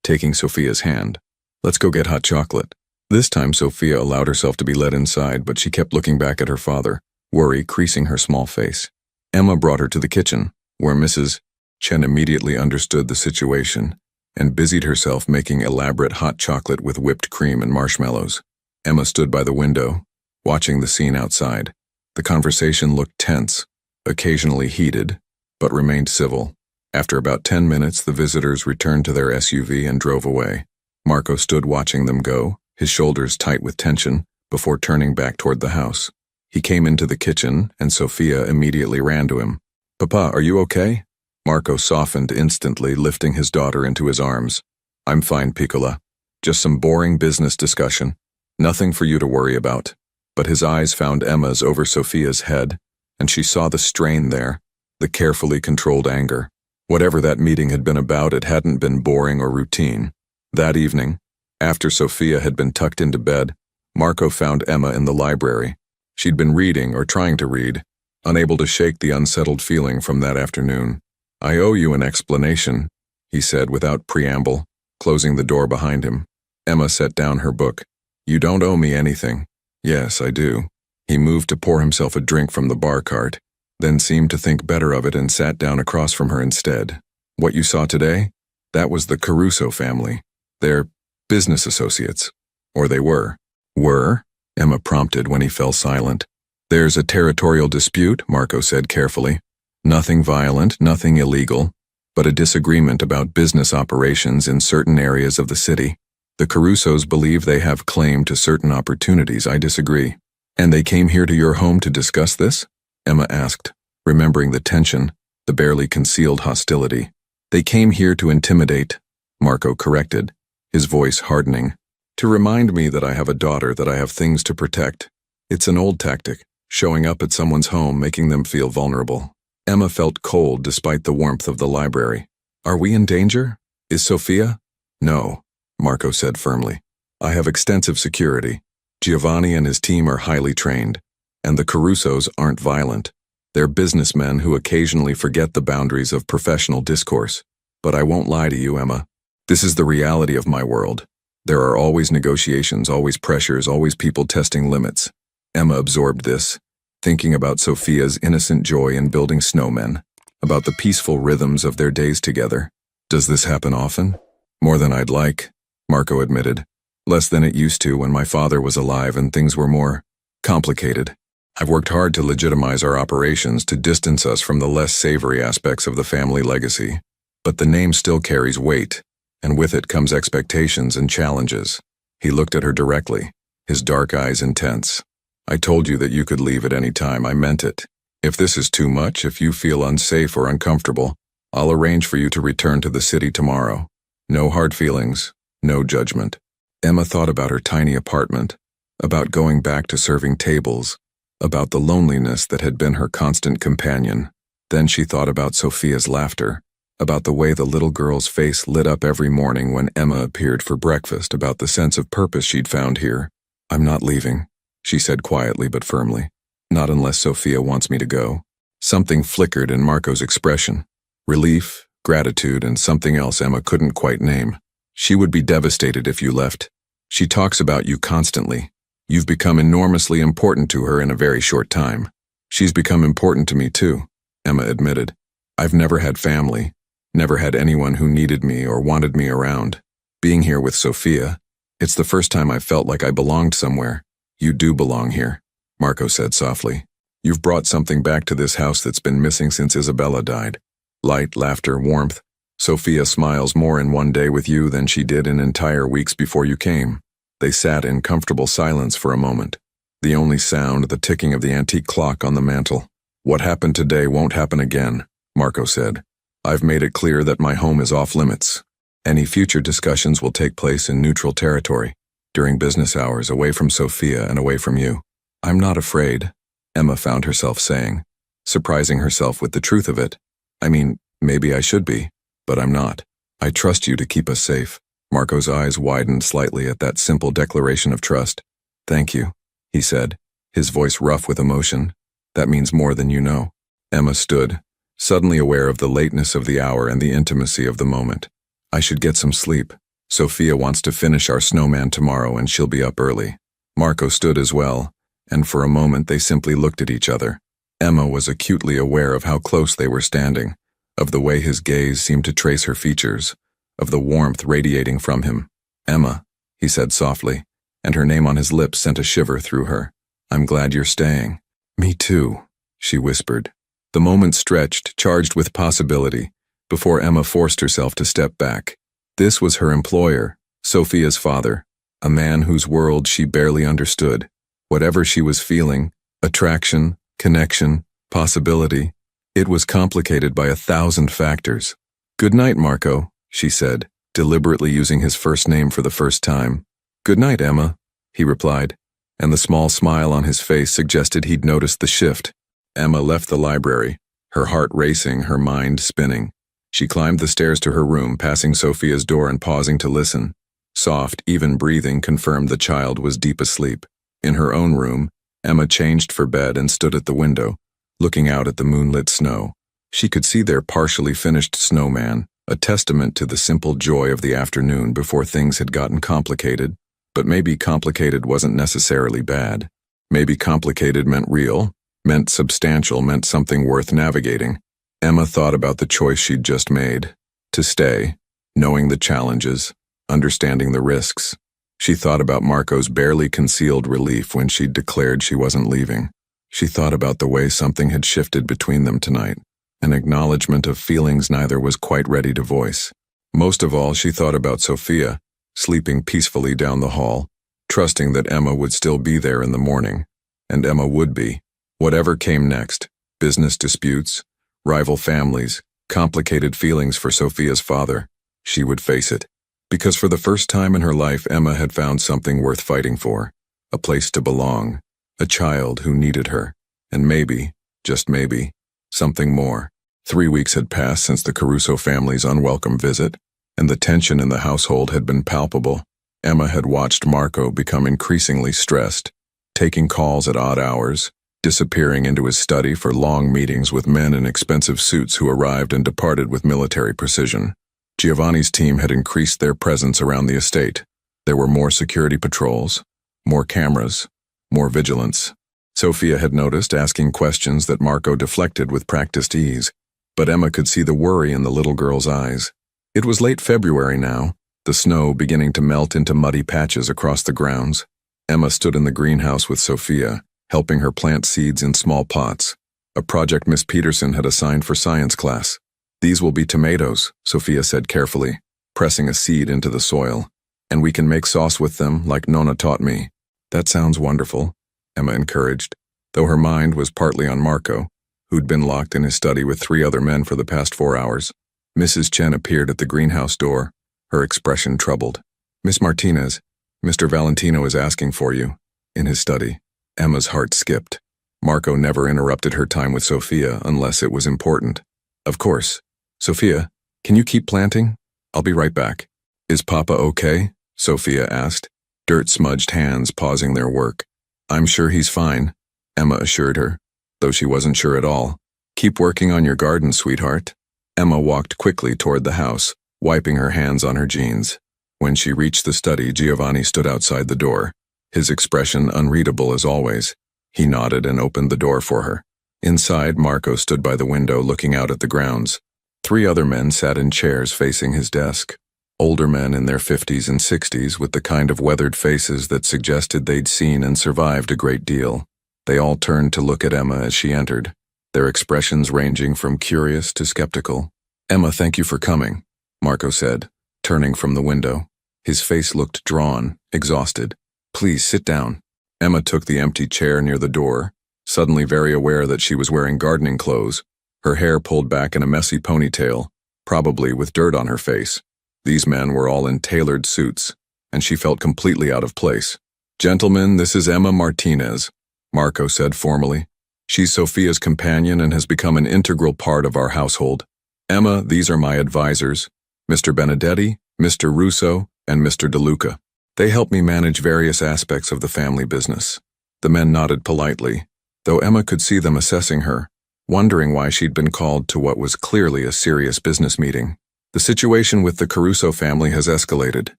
taking Sophia's hand. "Let's go get hot chocolate." This time Sophia allowed herself to be led inside, but she kept looking back at her father, worry creasing her small face. Emma brought her to the kitchen, where Mrs. Chen immediately understood the situation and busied herself making elaborate hot chocolate with whipped cream and marshmallows. Emma stood by the window, watching the scene outside. The conversation looked tense, occasionally heated, but remained civil. After about 10 minutes, the visitors returned to their SUV and drove away. Marco stood watching them go, his shoulders tight with tension, before turning back toward the house. He came into the kitchen, and Sophia immediately ran to him. "Papa, are you okay?" Marco softened instantly, lifting his daughter into his arms. "I'm fine, Piccola. Just some boring business discussion. Nothing for you to worry about." But his eyes found Emma's over Sophia's head, and she saw the strain there, the carefully controlled anger. Whatever that meeting had been about, it hadn't been boring or routine. That evening, after Sophia had been tucked into bed, Marco found Emma in the library. She'd been reading or trying to read, unable to shake the unsettled feeling from that afternoon. "I owe you an explanation," he said without preamble, closing the door behind him. Emma set down her book. "You don't owe me anything." "Yes, I do." He moved to pour himself a drink from the bar cart, then seemed to think better of it and sat down across from her instead. "What you saw today? That was the Caruso family. They're business associates. Or they were." "Were?" Emma prompted when he fell silent. "There's a territorial dispute," Marco said carefully. "Nothing violent, nothing illegal, but a disagreement about business operations in certain areas of the city. The Carusos believe they have claim to certain opportunities. I disagree." "And they came here to your home to discuss this?" Emma asked, remembering the tension, the barely concealed hostility. "They came here to intimidate," Marco corrected, his voice hardening. "To remind me that I have a daughter, that I have things to protect. It's an old tactic, showing up at someone's home, making them feel vulnerable." Emma felt cold despite the warmth of the library. "Are we in danger? Is Sophia?" "No," Marco said firmly. "I have extensive security. Giovanni and his team are highly trained, and the Carusos aren't violent. They're businessmen who occasionally forget the boundaries of professional discourse. But I won't lie to you, Emma. This is the reality of my world. There are always negotiations, always pressures, always people testing limits." Emma absorbed this, thinking about Sophia's innocent joy in building snowmen, about the peaceful rhythms of their days together. "Does this happen often?" "More than I'd like," Marco admitted. "Less than it used to when my father was alive and things were more complicated. I've worked hard to legitimize our operations, to distance us from the less savory aspects of the family legacy. But the name still carries weight, and with it comes expectations and challenges." He looked at her directly, his dark eyes intense. "I told you that you could leave at any time. I meant it. If this is too much, if you feel unsafe or uncomfortable, I'll arrange for you to return to the city tomorrow. No hard feelings, no judgment." Emma thought about her tiny apartment, about going back to serving tables, about the loneliness that had been her constant companion. Then she thought about Sophia's laughter, about the way the little girl's face lit up every morning when Emma appeared for breakfast, about the sense of purpose she'd found here. "I'm not leaving," she said quietly but firmly. "Not unless Sophia wants me to go." Something flickered in Marco's expression. Relief, gratitude, and something else Emma couldn't quite name. "She would be devastated if you left. She talks about you constantly. You've become enormously important to her in a very short time. She's become important to me too, Emma admitted. I've never had family, never had anyone who needed me or wanted me around. Being here with Sophia, it's the first time I've felt like I belonged somewhere. You do belong here, Marco said softly. You've brought something back to this house that's been missing since Isabella died. Light, laughter, warmth. Sophia smiles more in one day with you than she did in entire weeks before you came. They sat in comfortable silence for a moment. The only sound, the ticking of the antique clock on the mantel. What happened today won't happen again, Marco said. I've made it clear that my home is off limits. Any future discussions will take place in neutral territory, during business hours, away from Sophia and away from you. I'm not afraid, Emma found herself saying, surprising herself with the truth of it. I mean, maybe I should be, but I'm not. I trust you to keep us safe. Marco's eyes widened slightly at that simple declaration of trust. Thank you, he said, his voice rough with emotion. That means more than you know. Emma stood, suddenly aware of the lateness of the hour and the intimacy of the moment. I should get some sleep. Sophia wants to finish our snowman tomorrow and she'll be up early. Marco stood as well, and for a moment they simply looked at each other. Emma was acutely aware of how close they were standing, of the way his gaze seemed to trace her features, of the warmth radiating from him. Emma, he said softly, and her name on his lips sent a shiver through her. I'm glad you're staying. Me too, she whispered. The moment stretched, charged with possibility, before Emma forced herself to step back. This was her employer, Sophia's father, a man whose world she barely understood. Whatever she was feeling, attraction, connection, possibility, it was complicated by 1,000 factors. Good night, Marco, she said, deliberately using his first name for the first time. Good night, Emma, he replied, and the small smile on his face suggested he'd noticed the shift. Emma left the library, her heart racing, her mind spinning. She climbed the stairs to her room, passing Sophia's door and pausing to listen. Soft, even breathing confirmed the child was deep asleep. In her own room, Emma changed for bed and stood at the window, looking out at the moonlit snow. She could see their partially finished snowman, a testament to the simple joy of the afternoon before things had gotten complicated. But maybe complicated wasn't necessarily bad. Maybe complicated meant real, meant substantial, meant something worth navigating. Emma thought about the choice she'd just made, to stay, knowing the challenges, understanding the risks. She thought about Marco's barely concealed relief when she'd declared she wasn't leaving. She thought about the way something had shifted between them tonight, an acknowledgement of feelings neither was quite ready to voice. Most of all, she thought about Sophia, sleeping peacefully down the hall, trusting that Emma would still be there in the morning. And Emma would be. Whatever came next, business disputes, rival families, complicated feelings for Sophia's father, she would face it. Because for the first time in her life, Emma had found something worth fighting for, a place to belong, a child who needed her, and maybe, just maybe, something more. 3 weeks had passed since the Caruso family's unwelcome visit, and the tension in the household had been palpable. Emma had watched Marco become increasingly stressed, taking calls at odd hours, disappearing into his study for long meetings with men in expensive suits who arrived and departed with military precision. Giovanni's team had increased their presence around the estate. There were more security patrols, more cameras, more vigilance. Sophia had noticed, asking questions that Marco deflected with practiced ease, but Emma could see the worry in the little girl's eyes. It was late February now, the snow beginning to melt into muddy patches across the grounds. Emma stood in the greenhouse with Sophia, helping her plant seeds in small pots, a project Miss Peterson had assigned for science class. These will be tomatoes, Sophia said carefully, pressing a seed into the soil. And we can make sauce with them, like Nonna taught me. That sounds wonderful, Emma encouraged, though her mind was partly on Marco, who'd been locked in his study with 3 other men for the past 4 hours. Mrs. Chen appeared at the greenhouse door, her expression troubled. Miss Martinez, Mr. Valentino is asking for you, in his study. Emma's heart skipped. Marco never interrupted her time with Sophia unless it was important. Of course. Sophia, can you keep planting? I'll be right back. Is Papa okay? Sophia asked, dirt-smudged hands pausing their work. I'm sure he's fine, Emma assured her, though she wasn't sure at all. Keep working on your garden, sweetheart. Emma walked quickly toward the house, wiping her hands on her jeans. When she reached the study, Giovanni stood outside the door, his expression unreadable as always. He nodded and opened the door for her. Inside, Marco stood by the window looking out at the grounds. 3 other men sat in chairs facing his desk. Older men in their 50s and 60s with the kind of weathered faces that suggested they'd seen and survived a great deal. They all turned to look at Emma as she entered, their expressions ranging from curious to skeptical. "Emma, thank you for coming," Marco said, turning from the window. His face looked drawn, exhausted. "Please sit down." Emma took the empty chair near the door, suddenly very aware that she was wearing gardening clothes, her hair pulled back in a messy ponytail, probably with dirt on her face. These men were all in tailored suits, and she felt completely out of place. "Gentlemen, this is Emma Martinez," Marco said formally. "She's Sophia's companion and has become an integral part of our household. Emma, these are my advisors, Mr. Benedetti, Mr. Russo, and Mr. DeLuca. They help me manage various aspects of the family business." The men nodded politely, though Emma could see them assessing her, wondering why she'd been called to what was clearly a serious business meeting. "The situation with the Caruso family has escalated,"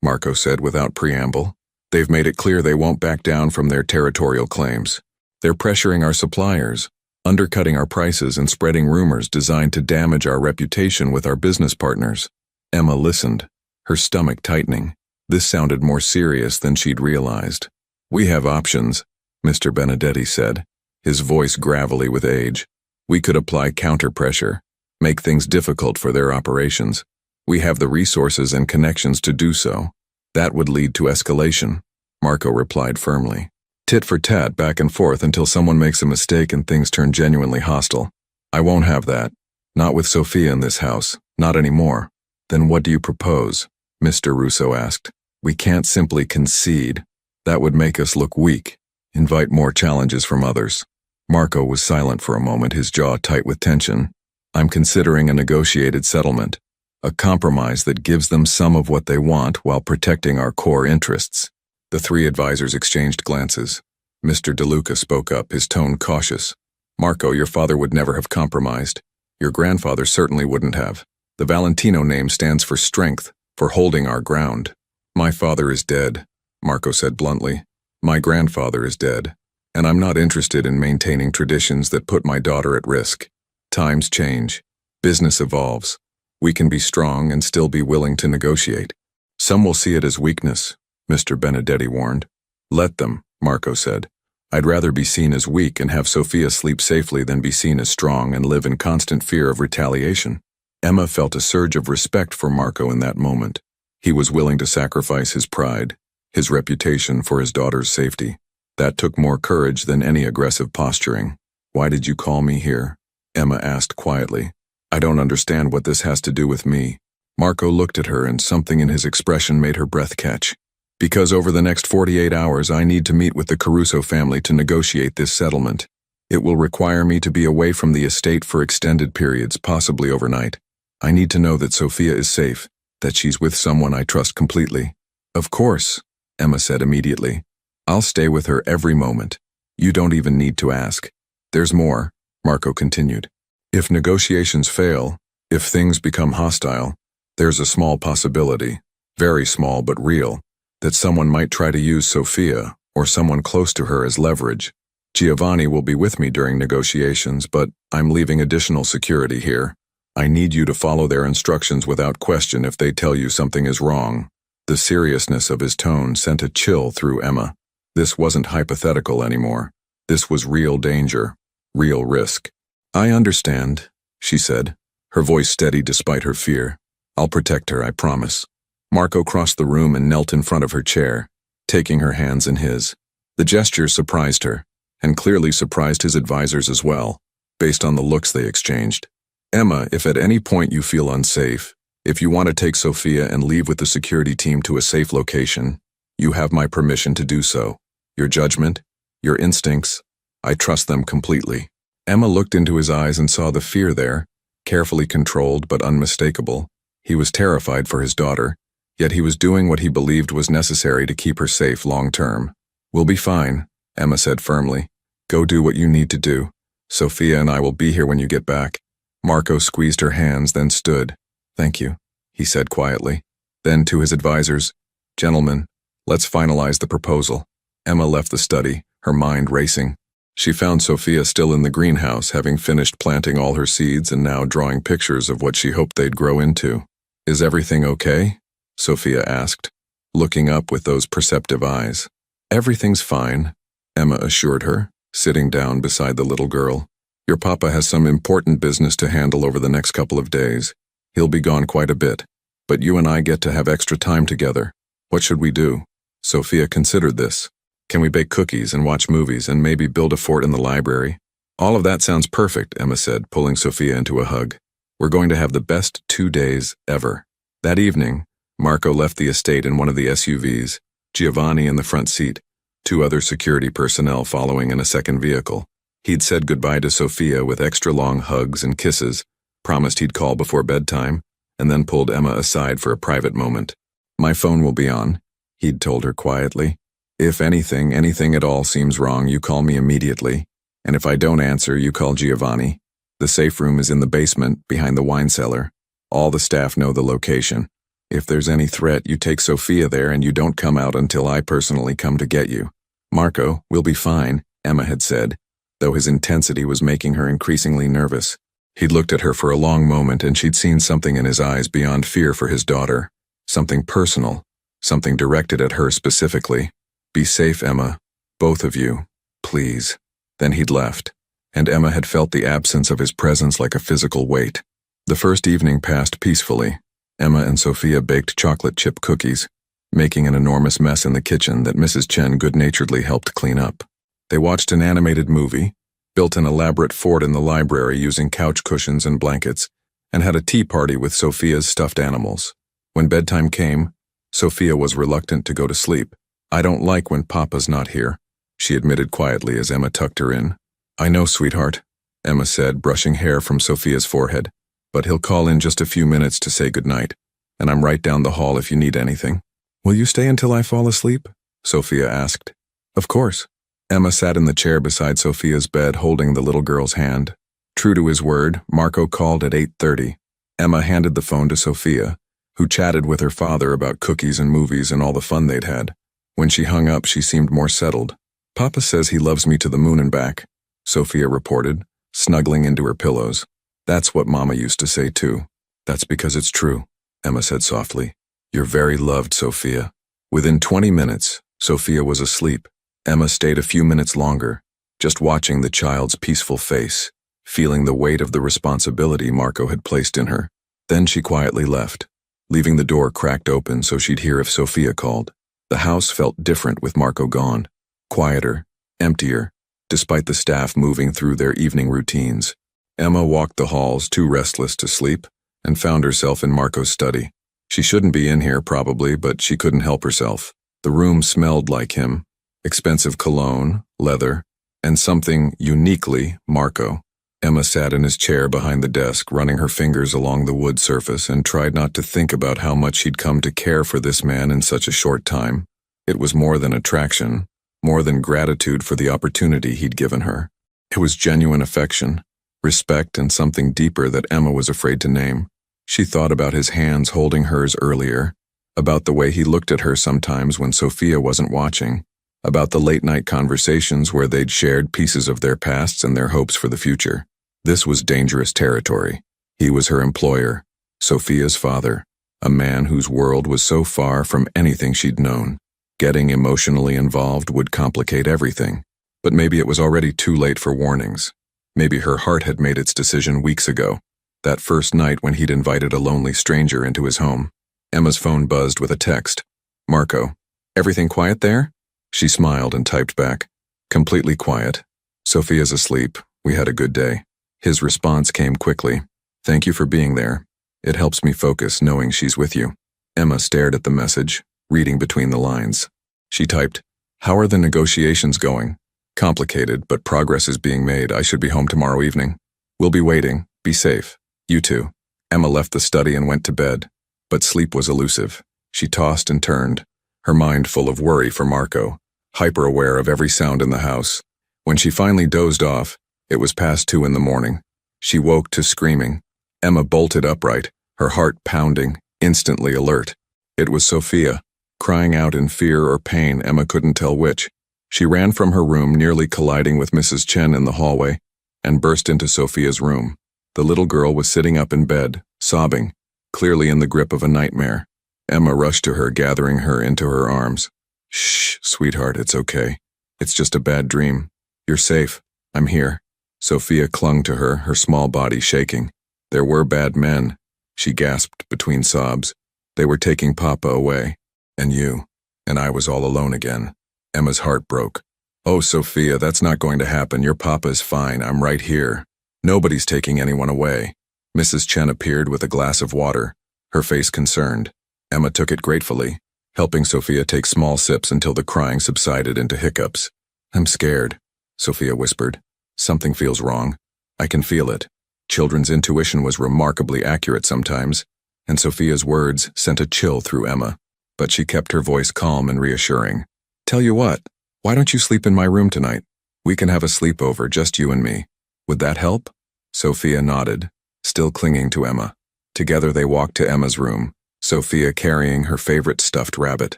Marco said without preamble. "They've made it clear they won't back down from their territorial claims. They're pressuring our suppliers, undercutting our prices and spreading rumors designed to damage our reputation with our business partners." Emma listened, her stomach tightening. This sounded more serious than she'd realized. "We have options," Mr. Benedetti said, his voice gravelly with age. "We could apply counter-pressure, make things difficult for their operations. We have the resources and connections to do so. That would lead to escalation," Marco replied firmly. "Tit for tat, back and forth until someone makes a mistake and things turn genuinely hostile. I won't have that. Not with Sophia in this house, not anymore." "Then what do you propose?" Mr. Russo asked. "We can't simply concede. That would make us look weak, invite more challenges from others." Marco was silent for a moment, his jaw tight with tension. "I'm considering a negotiated settlement, a compromise that gives them some of what they want while protecting our core interests." The 3 advisors exchanged glances. Mr. DeLuca spoke up, his tone cautious. "Marco, your father would never have compromised. Your grandfather certainly wouldn't have. The Valentino name stands for strength, for holding our ground." "My father is dead," Marco said bluntly. "My grandfather is dead, and I'm not interested in maintaining traditions that put my daughter at risk. Times change. Business evolves. We can be strong and still be willing to negotiate." "Some will see it as weakness," Mr. Benedetti warned. "Let them," Marco said. "I'd rather be seen as weak and have Sophia sleep safely than be seen as strong and live in constant fear of retaliation." Emma felt a surge of respect for Marco in that moment. He was willing to sacrifice his pride, his reputation for his daughter's safety. That took more courage than any aggressive posturing. "Why did you call me here?" Emma asked quietly. "I don't understand what this has to do with me." Marco looked at her and something in his expression made her breath catch. "Because over the next 48 hours I need to meet with the Caruso family to negotiate this settlement. It will require me to be away from the estate for extended periods, possibly overnight. I need to know that Sophia is safe, that she's with someone I trust completely." "Of course," Emma said immediately. "I'll stay with her every moment. You don't even need to ask." "There's more," Marco continued. "If negotiations fail, if things become hostile, there's a small possibility, very small but real, that someone might try to use Sophia or someone close to her as leverage. Giovanni will be with me during negotiations, but I'm leaving additional security here. I need you to follow their instructions without question if they tell you something is wrong." The seriousness of his tone sent a chill through Emma. This wasn't hypothetical anymore. This was real danger, real risk. "I understand," she said, her voice steady despite her fear. "I'll protect her, I promise." Marco crossed the room and knelt in front of her chair, taking her hands in his. The gesture surprised her, and clearly surprised his advisors as well, based on the looks they exchanged. "Emma, if at any point you feel unsafe, if you want to take Sophia and leave with the security team to a safe location, you have my permission to do so. Your judgment, your instincts, I trust them completely." Emma looked into his eyes and saw the fear there, carefully controlled but unmistakable. He was terrified for his daughter, yet he was doing what he believed was necessary to keep her safe long term. "We'll be fine," Emma said firmly. "Go do what you need to do. Sophia and I will be here when you get back." Marco squeezed her hands, then stood. "Thank you," he said quietly. Then to his advisors, "Gentlemen, let's finalize the proposal." Emma left the study, her mind racing. She found Sophia still in the greenhouse, having finished planting all her seeds and now drawing pictures of what she hoped they'd grow into. "Is everything okay?" Sophia asked, looking up with those perceptive eyes. "Everything's fine," Emma assured her, sitting down beside the little girl. "Your papa has some important business to handle over the next couple of days. He'll be gone quite a bit, but you and I get to have extra time together. What should we do?" Sophia considered this. "Can we bake cookies and watch movies and maybe build a fort in the library?" "All of that sounds perfect," Emma said, pulling Sophia into a hug. "We're going to have the best 2 days ever." That evening, Marco left the estate in one of the SUVs, Giovanni in the front seat, 2 other security personnel following in a second vehicle. He'd said goodbye to Sophia with extra long hugs and kisses, promised he'd call before bedtime, and then pulled Emma aside for a private moment. "My phone will be on," he'd told her quietly. "If anything at all seems wrong, you call me immediately, and if I don't answer, you call Giovanni. The safe room is in the basement, behind the wine cellar. All the staff know the location. If there's any threat, you take Sophia there and you don't come out until I personally come to get you." "Marco, we'll be fine," Emma had said, though his intensity was making her increasingly nervous. He'd looked at her for a long moment and she'd seen something in his eyes beyond fear for his daughter. Something personal, something directed at her specifically. "Be safe, Emma. Both of you. Please." Then he'd left, and Emma had felt the absence of his presence like a physical weight. The first evening passed peacefully. Emma and Sophia baked chocolate chip cookies, making an enormous mess in the kitchen that Mrs. Chen good-naturedly helped clean up. They watched an animated movie, built an elaborate fort in the library using couch cushions and blankets, and had a tea party with Sophia's stuffed animals. When bedtime came, Sophia was reluctant to go to sleep. "I don't like when Papa's not here," she admitted quietly as Emma tucked her in. "I know, sweetheart," Emma said, brushing hair from Sophia's forehead, "but he'll call in just a few minutes to say goodnight, and I'm right down the hall if you need anything." "Will you stay until I fall asleep?" Sophia asked. "Of course." Emma sat in the chair beside Sophia's bed, holding the little girl's hand. True to his word, Marco called at 8:30. Emma handed the phone to Sophia, who chatted with her father about cookies and movies and all the fun they'd had. When she hung up, she seemed more settled. "Papa says he loves me to the moon and back," Sophia reported, snuggling into her pillows. "That's what Mama used to say too." "That's because it's true," Emma said softly. "You're very loved, Sophia." Within 20 minutes, Sophia was asleep. Emma stayed a few minutes longer, just watching the child's peaceful face, feeling the weight of the responsibility Marco had placed in her. Then she quietly left, leaving the door cracked open so she'd hear if Sophia called. The house felt different with Marco gone, quieter, emptier, despite the staff moving through their evening routines. Emma walked the halls, too restless to sleep, and found herself in Marco's study. She shouldn't be in here, probably, but she couldn't help herself. The room smelled like him, expensive cologne, leather, and something uniquely Marco. Emma sat in his chair behind the desk, running her fingers along the wood surface, and tried not to think about how much she'd come to care for this man in such a short time. It was more than attraction, more than gratitude for the opportunity he'd given her. It was genuine affection, respect, and something deeper that Emma was afraid to name. She thought about his hands holding hers earlier, about the way he looked at her sometimes when Sophia wasn't watching, about the late-night conversations where they'd shared pieces of their pasts and their hopes for the future. This was dangerous territory. He was her employer, Sophia's father, a man whose world was so far from anything she'd known. Getting emotionally involved would complicate everything. But maybe it was already too late for warnings. Maybe her heart had made its decision weeks ago, that first night when he'd invited a lonely stranger into his home. Emma's phone buzzed with a text. "Marco, everything quiet there?" She smiled and typed back, "Completely quiet. Sophia's asleep. We had a good day." His response came quickly. "Thank you for being there. It helps me focus knowing she's with you." Emma stared at the message, reading between the lines. She typed, "How are the negotiations going? Complicated, but progress is being made. I should be home tomorrow evening. We'll be waiting. Be safe. You too." Emma left the study and went to bed, but sleep was elusive. She tossed and turned, her mind full of worry for Marco, hyper-aware of every sound in the house. When she finally dozed off, it was past 2 in the morning. She woke to screaming. Emma bolted upright, her heart pounding, instantly alert. It was Sophia, crying out in fear or pain, Emma couldn't tell which. She ran from her room, nearly colliding with Mrs. Chen in the hallway, and burst into Sophia's room. The little girl was sitting up in bed, sobbing, clearly in the grip of a nightmare. Emma rushed to her, gathering her into her arms. "Shh, sweetheart, it's okay. It's just a bad dream. You're safe. I'm here." Sophia clung to her, her small body shaking. "There were bad men," she gasped between sobs. "They were taking Papa away. And you. And I was all alone again." Emma's heart broke. "Oh, Sophia, that's not going to happen. Your Papa is fine. I'm right here. Nobody's taking anyone away." Mrs. Chen appeared with a glass of water, her face concerned. Emma took it gratefully, helping Sophia take small sips until the crying subsided into hiccups. "I'm scared," Sophia whispered. "Something feels wrong. I can feel it." Children's intuition was remarkably accurate sometimes, and Sophia's words sent a chill through Emma. But she kept her voice calm and reassuring. "Tell you what, why don't you sleep in my room tonight? We can have a sleepover, just you and me. Would that help?" Sophia nodded, still clinging to Emma. Together they walked to Emma's room, Sophia carrying her favorite stuffed rabbit.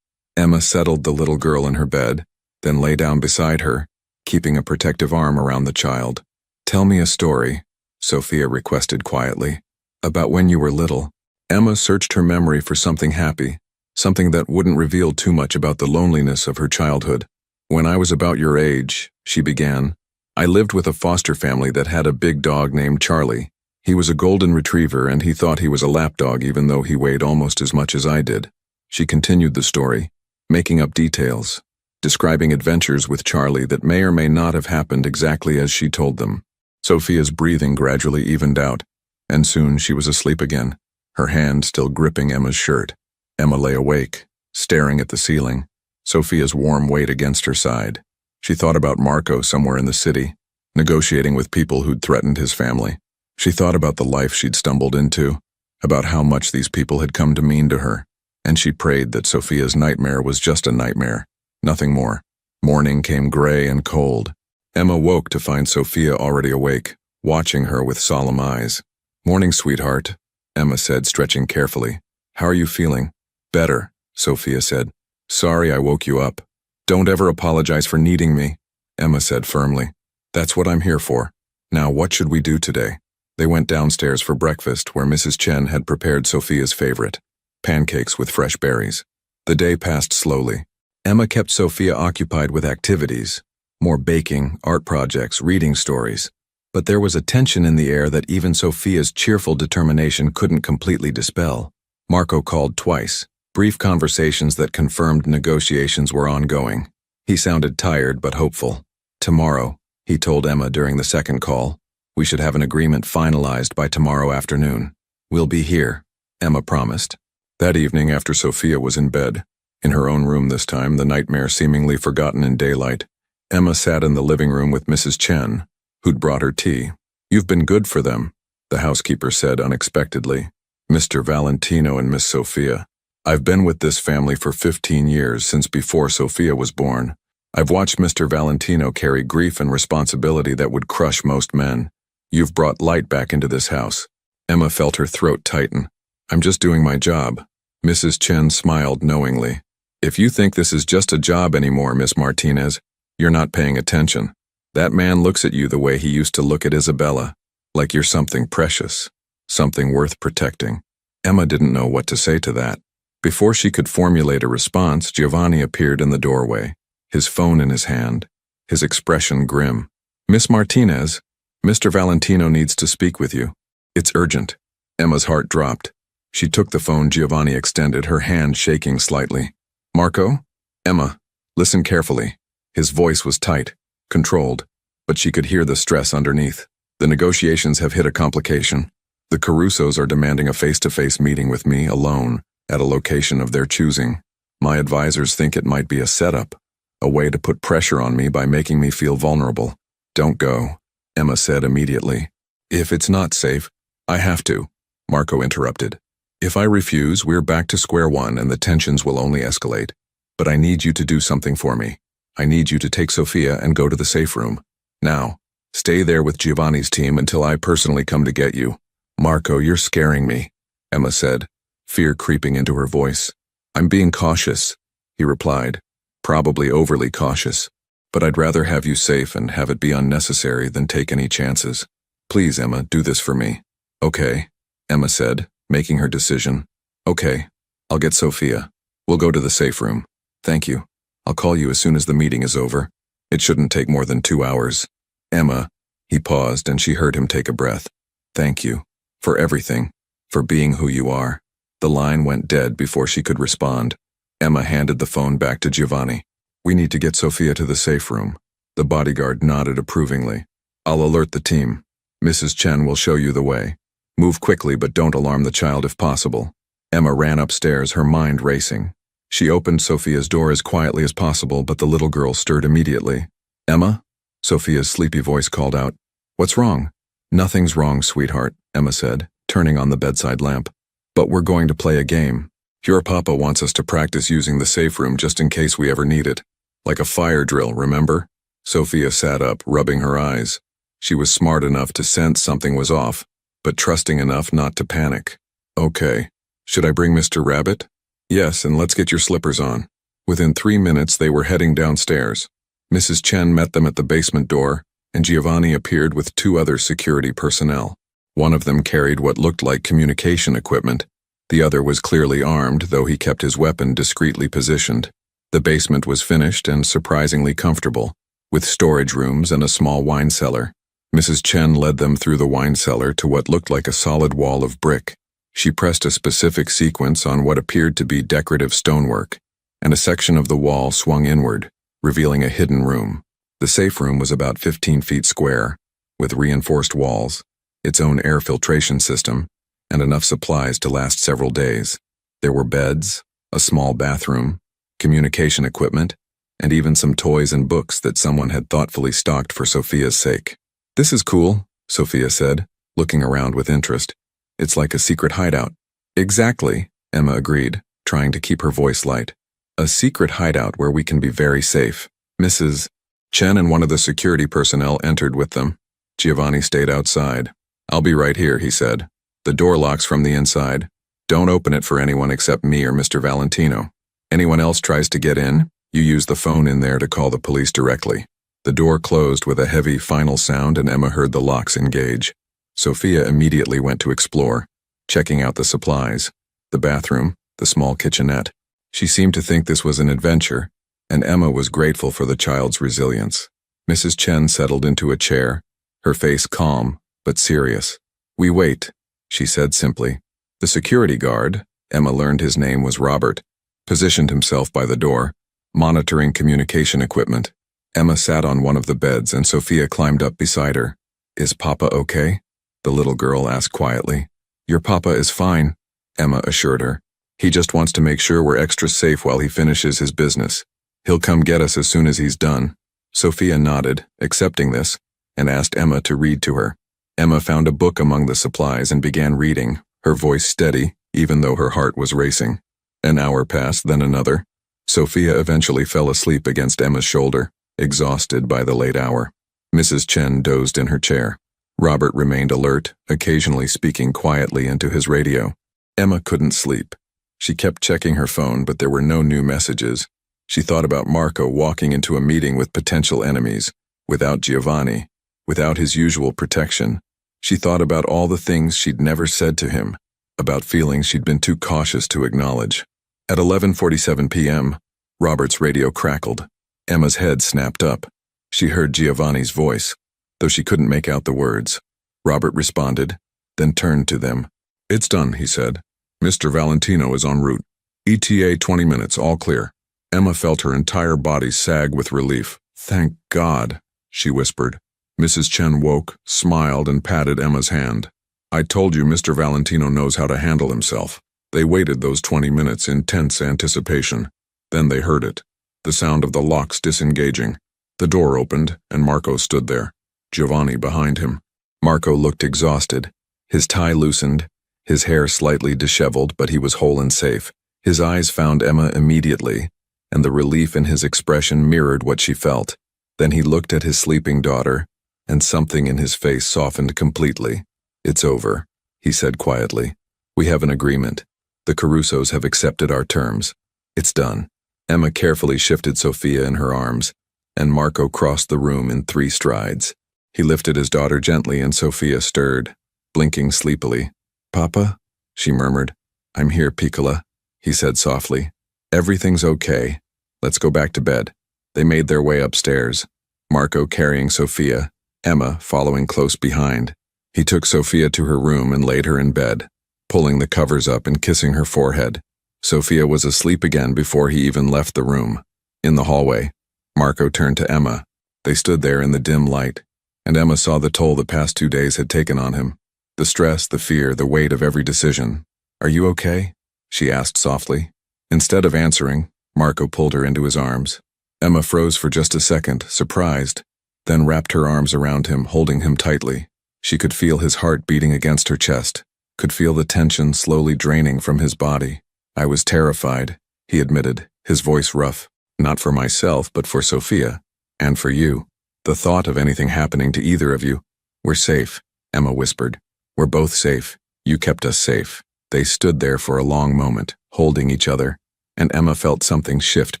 Emma settled the little girl in her bed, then lay down beside her, keeping a protective arm around the child. "Tell me a story," Sophia requested quietly, "about when you were little." Emma searched her memory for something happy, something that wouldn't reveal too much about the loneliness of her childhood. "When I was about your age," she began, "I lived with a foster family that had a big dog named Charlie. He was a golden retriever, and he thought he was a lapdog even though he weighed almost as much as I did." She continued the story, making up details, describing adventures with Charlie that may or may not have happened exactly as she told them. Sophia's breathing gradually evened out, and soon she was asleep again, her hand still gripping Emma's shirt. Emma lay awake, staring at the ceiling, Sophia's warm weight against her side. She thought about Marco somewhere in the city, negotiating with people who'd threatened his family. She thought about the life she'd stumbled into, about how much these people had come to mean to her, and she prayed that Sophia's nightmare was just a nightmare, nothing more. Morning came gray and cold. Emma woke to find Sophia already awake, watching her with solemn eyes. "Morning, sweetheart," Emma said, stretching carefully. "How are you feeling?" "Better," Sophia said. "Sorry I woke you up." "Don't ever apologize for needing me," Emma said firmly. "That's what I'm here for. Now what should we do today?" They went downstairs for breakfast, where Mrs. Chen had prepared Sophia's favorite, pancakes with fresh berries. The day passed slowly. Emma kept Sophia occupied with activities, more baking, art projects, reading stories. But there was a tension in the air that even Sophia's cheerful determination couldn't completely dispel. Marco called twice, brief conversations that confirmed negotiations were ongoing. He sounded tired but hopeful. "Tomorrow," he told Emma during the second call, "we should have an agreement finalized by tomorrow afternoon. We'll be here," Emma promised. That evening, after Sophia was in bed, in her own room this time, the nightmare seemingly forgotten in daylight, Emma sat in the living room with Mrs. Chen, who'd brought her tea. "You've been good for them," the housekeeper said unexpectedly. "Mr. Valentino and Miss Sophia. I've been with this family for 15 years, since before Sophia was born. I've watched Mr. Valentino carry grief and responsibility that would crush most men. You've brought light back into this house." Emma felt her throat tighten. "I'm just doing my job." Mrs. Chen smiled knowingly. "If you think this is just a job anymore, Miss Martinez, you're not paying attention. That man looks at you the way he used to look at Isabella, like you're something precious, something worth protecting." Emma didn't know what to say to that. Before she could formulate a response, Giovanni appeared in the doorway, his phone in his hand, his expression grim. "Miss Martinez, Mr. Valentino needs to speak with you. It's urgent." Emma's heart dropped. She took the phone Giovanni extended, her hand shaking slightly. "Marco?" "Emma, listen carefully." His voice was tight, controlled, but she could hear the stress underneath. "The negotiations have hit a complication. The Carusos are demanding a face-to-face meeting with me, alone, at a location of their choosing. My advisors think it might be a setup, a way to put pressure on me by making me feel vulnerable." "Don't go," Emma said immediately. "If it's not safe, I have to," Marco interrupted. "If I refuse, we're back to square one and the tensions will only escalate. But I need you to do something for me. I need you to take Sophia and go to the safe room. Now, stay there with Giovanni's team until I personally come to get you." "Marco, you're scaring me," Emma said, fear creeping into her voice. I'm being cautious, he replied, probably overly cautious. But I'd rather have you safe and have it be unnecessary than take any chances. Please, Emma, do this for me. Okay, Emma said, making her decision. Okay, I'll get Sophia. We'll go to the safe room. Thank you. I'll call you as soon as the meeting is over. It shouldn't take more than 2 hours. Emma, he paused and she heard him take a breath. Thank you. For everything. For being who you are. The line went dead before she could respond. Emma handed the phone back to Giovanni. We need to get Sophia to the safe room. The bodyguard nodded approvingly. I'll alert the team. Mrs. Chen will show you the way. Move quickly, but don't alarm the child if possible. Emma ran upstairs, her mind racing. She opened Sophia's door as quietly as possible, but the little girl stirred immediately. Emma? Sophia's sleepy voice called out. What's wrong? Nothing's wrong, sweetheart, Emma said, turning on the bedside lamp. But we're going to play a game. Your papa wants us to practice using the safe room just in case we ever need it. Like a fire drill, remember? Sophia sat up, rubbing her eyes. She was smart enough to sense something was off, but trusting enough not to panic. Okay. Should I bring Mr. Rabbit? Yes, and let's get your slippers on. Within 3 minutes, they were heading downstairs. Mrs. Chen met them at the basement door, and Giovanni appeared with 2 other security personnel. One of them carried what looked like communication equipment. The other was clearly armed, though he kept his weapon discreetly positioned. The basement was finished and surprisingly comfortable, with storage rooms and a small wine cellar. Mrs. Chen led them through the wine cellar to what looked like a solid wall of brick. She pressed a specific sequence on what appeared to be decorative stonework, and a section of the wall swung inward, revealing a hidden room. The safe room was about 15 feet square, with reinforced walls, its own air filtration system, and enough supplies to last several days. There were beds, a small bathroom, communication equipment, and even some toys and books that someone had thoughtfully stocked for Sophia's sake. This is cool, Sophia said, looking around with interest. It's like a secret hideout. Exactly, Emma agreed, trying to keep her voice light. A secret hideout where we can be very safe. Mrs. Chen and one of the security personnel entered with them. Giovanni stayed outside. I'll be right here, he said. The door locks from the inside. Don't open it for anyone except me or Mr. Valentino. Anyone else tries to get in, you use the phone in there to call the police directly. The door closed with a heavy final sound and Emma heard the locks engage. Sophia immediately went to explore, checking out the supplies, the bathroom, the small kitchenette. She seemed to think this was an adventure, and Emma was grateful for the child's resilience. Mrs. Chen settled into a chair, her face calm but serious. We wait, she said simply. The security guard, Emma learned his name was Robert, positioned himself by the door, monitoring communication equipment. Emma sat on one of the beds and Sophia climbed up beside her. Is Papa okay? The little girl asked quietly. Your papa is fine, Emma assured her. He just wants to make sure we're extra safe while he finishes his business. He'll come get us as soon as he's done. Sophia nodded, accepting this, and asked Emma to read to her. Emma found a book among the supplies and began reading, her voice steady, even though her heart was racing. An hour passed, then another. Sophia eventually fell asleep against Emma's shoulder, exhausted by the late hour. Mrs. Chen dozed in her chair. Robert remained alert, occasionally speaking quietly into his radio. Emma couldn't sleep. She kept checking her phone, but there were no new messages. She thought about Marco walking into a meeting with potential enemies, without Giovanni, without his usual protection. She thought about all the things she'd never said to him, about feelings she'd been too cautious to acknowledge. At 11:47 p.m., Robert's radio crackled. Emma's head snapped up. She heard Giovanni's voice, though she couldn't make out the words. Robert responded, then turned to them. It's done, he said. Mr. Valentino is en route. ETA 20 minutes, all clear. Emma felt her entire body sag with relief. Thank God, she whispered. Mrs. Chen woke, smiled, and patted Emma's hand. I told you Mr. Valentino knows how to handle himself. They waited those 20 minutes in tense anticipation. Then they heard it. The sound of the locks disengaging. The door opened, and Marco stood there, Giovanni behind him. Marco looked exhausted. His tie loosened, his hair slightly disheveled, but he was whole and safe. His eyes found Emma immediately, and the relief in his expression mirrored what she felt. Then he looked at his sleeping daughter, and something in his face softened completely. It's over, he said quietly. We have an agreement. The Carusos have accepted our terms. It's done. Emma carefully shifted Sophia in her arms, and Marco crossed the room in 3 strides. He lifted his daughter gently and Sophia stirred, blinking sleepily. "Papa?" she murmured. "I'm here, Piccola," he said softly. "Everything's okay. Let's go back to bed." They made their way upstairs, Marco carrying Sophia, Emma following close behind. He took Sophia to her room and laid her in bed, pulling the covers up and kissing her forehead. Sophia was asleep again before he even left the room. In the hallway, Marco turned to Emma. They stood there in the dim light, and Emma saw the toll the past 2 days had taken on him. The stress, the fear, the weight of every decision. "Are you okay?" she asked softly. Instead of answering, Marco pulled her into his arms. Emma froze for just a second, surprised, then wrapped her arms around him, holding him tightly. She could feel his heart beating against her chest, could feel the tension slowly draining from his body. "I was terrified," he admitted, his voice rough. "Not for myself, but for Sophia. And for you. The thought of anything happening to either of you." "We're safe," Emma whispered. "We're both safe. You kept us safe." They stood there for a long moment, holding each other, and Emma felt something shift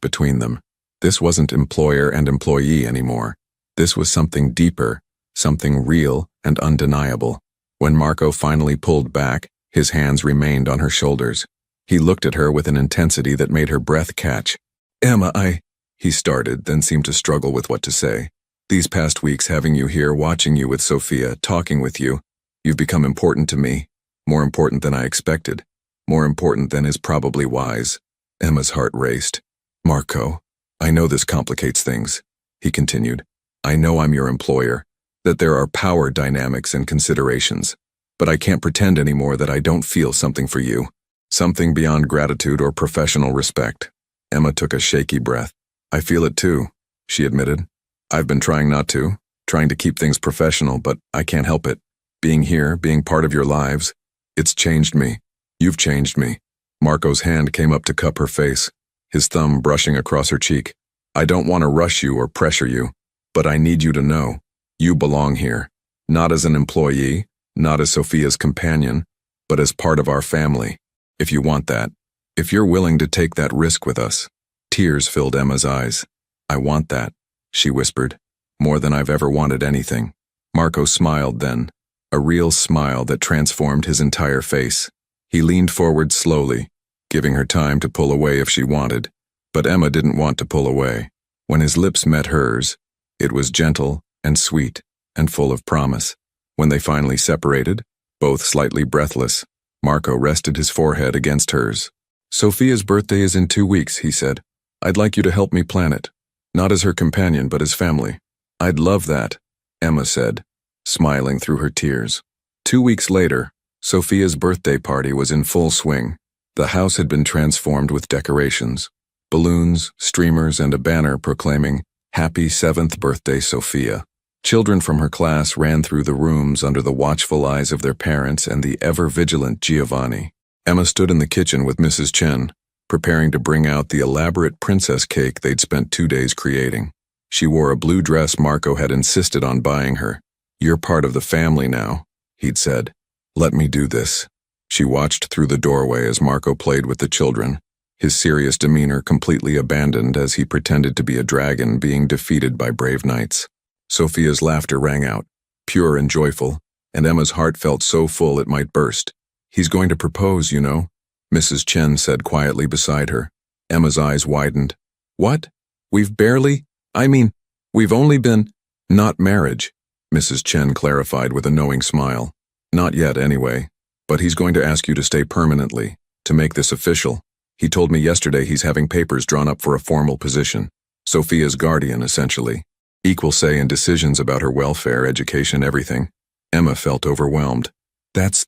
between them. This wasn't employer and employee anymore. This was something deeper, something real and undeniable. When Marco finally pulled back, his hands remained on her shoulders. He looked at her with an intensity that made her breath catch. "Emma, he started, then seemed to struggle with what to say. "These past weeks, having you here, watching you with Sophia, talking with you, you've become important to me. More important than I expected. More important than is probably wise." Emma's heart raced. "Marco, I know this complicates things," he continued. "I know I'm your employer, that there are power dynamics and considerations, but I can't pretend anymore that I don't feel something for you. Something beyond gratitude or professional respect." Emma took a shaky breath. "I feel it too," she admitted. "I've been trying not to, trying to keep things professional, but I can't help it. Being here, being part of your lives, it's changed me. You've changed me." Marco's hand came up to cup her face, his thumb brushing across her cheek. "I don't want to rush you or pressure you, but I need you to know, you belong here. Not as an employee, not as Sophia's companion, but as part of our family. If you want that, if you're willing to take that risk with us." Tears filled Emma's eyes. "I want that," she whispered, "more than I've ever wanted anything." Marco smiled then, a real smile that transformed his entire face. He leaned forward slowly, giving her time to pull away if she wanted, but Emma didn't want to pull away. When his lips met hers, it was gentle and sweet and full of promise. When they finally separated, both slightly breathless, Marco rested his forehead against hers. "Sophia's birthday is in 2 weeks," he said. "I'd like you to help me plan it. Not as her companion, but as family." "I'd love that," Emma said, smiling through her tears. 2 weeks later, Sophia's birthday party was in full swing. The house had been transformed with decorations, balloons, streamers, and a banner proclaiming, "Happy 7th birthday, Sophia." Children from her class ran through the rooms under the watchful eyes of their parents and the ever-vigilant Giovanni. Emma stood in the kitchen with Mrs. Chen, preparing to bring out the elaborate princess cake they'd spent 2 days creating. She wore a blue dress Marco had insisted on buying her. "You're part of the family now," he'd said. "Let me do this." She watched through the doorway as Marco played with the children, his serious demeanor completely abandoned as he pretended to be a dragon being defeated by brave knights. Sophia's laughter rang out, pure and joyful, and Emma's heart felt so full it might burst. "He's going to propose, you know," Mrs. Chen said quietly beside her. Emma's eyes widened. "What? We've only been—" "Not marriage," Mrs. Chen clarified with a knowing smile. "Not yet, anyway. But he's going to ask you to stay permanently, to make this official. He told me yesterday he's having papers drawn up for a formal position. Sophia's guardian, essentially. Equal say in decisions about her welfare, education, everything." Emma felt overwhelmed. That's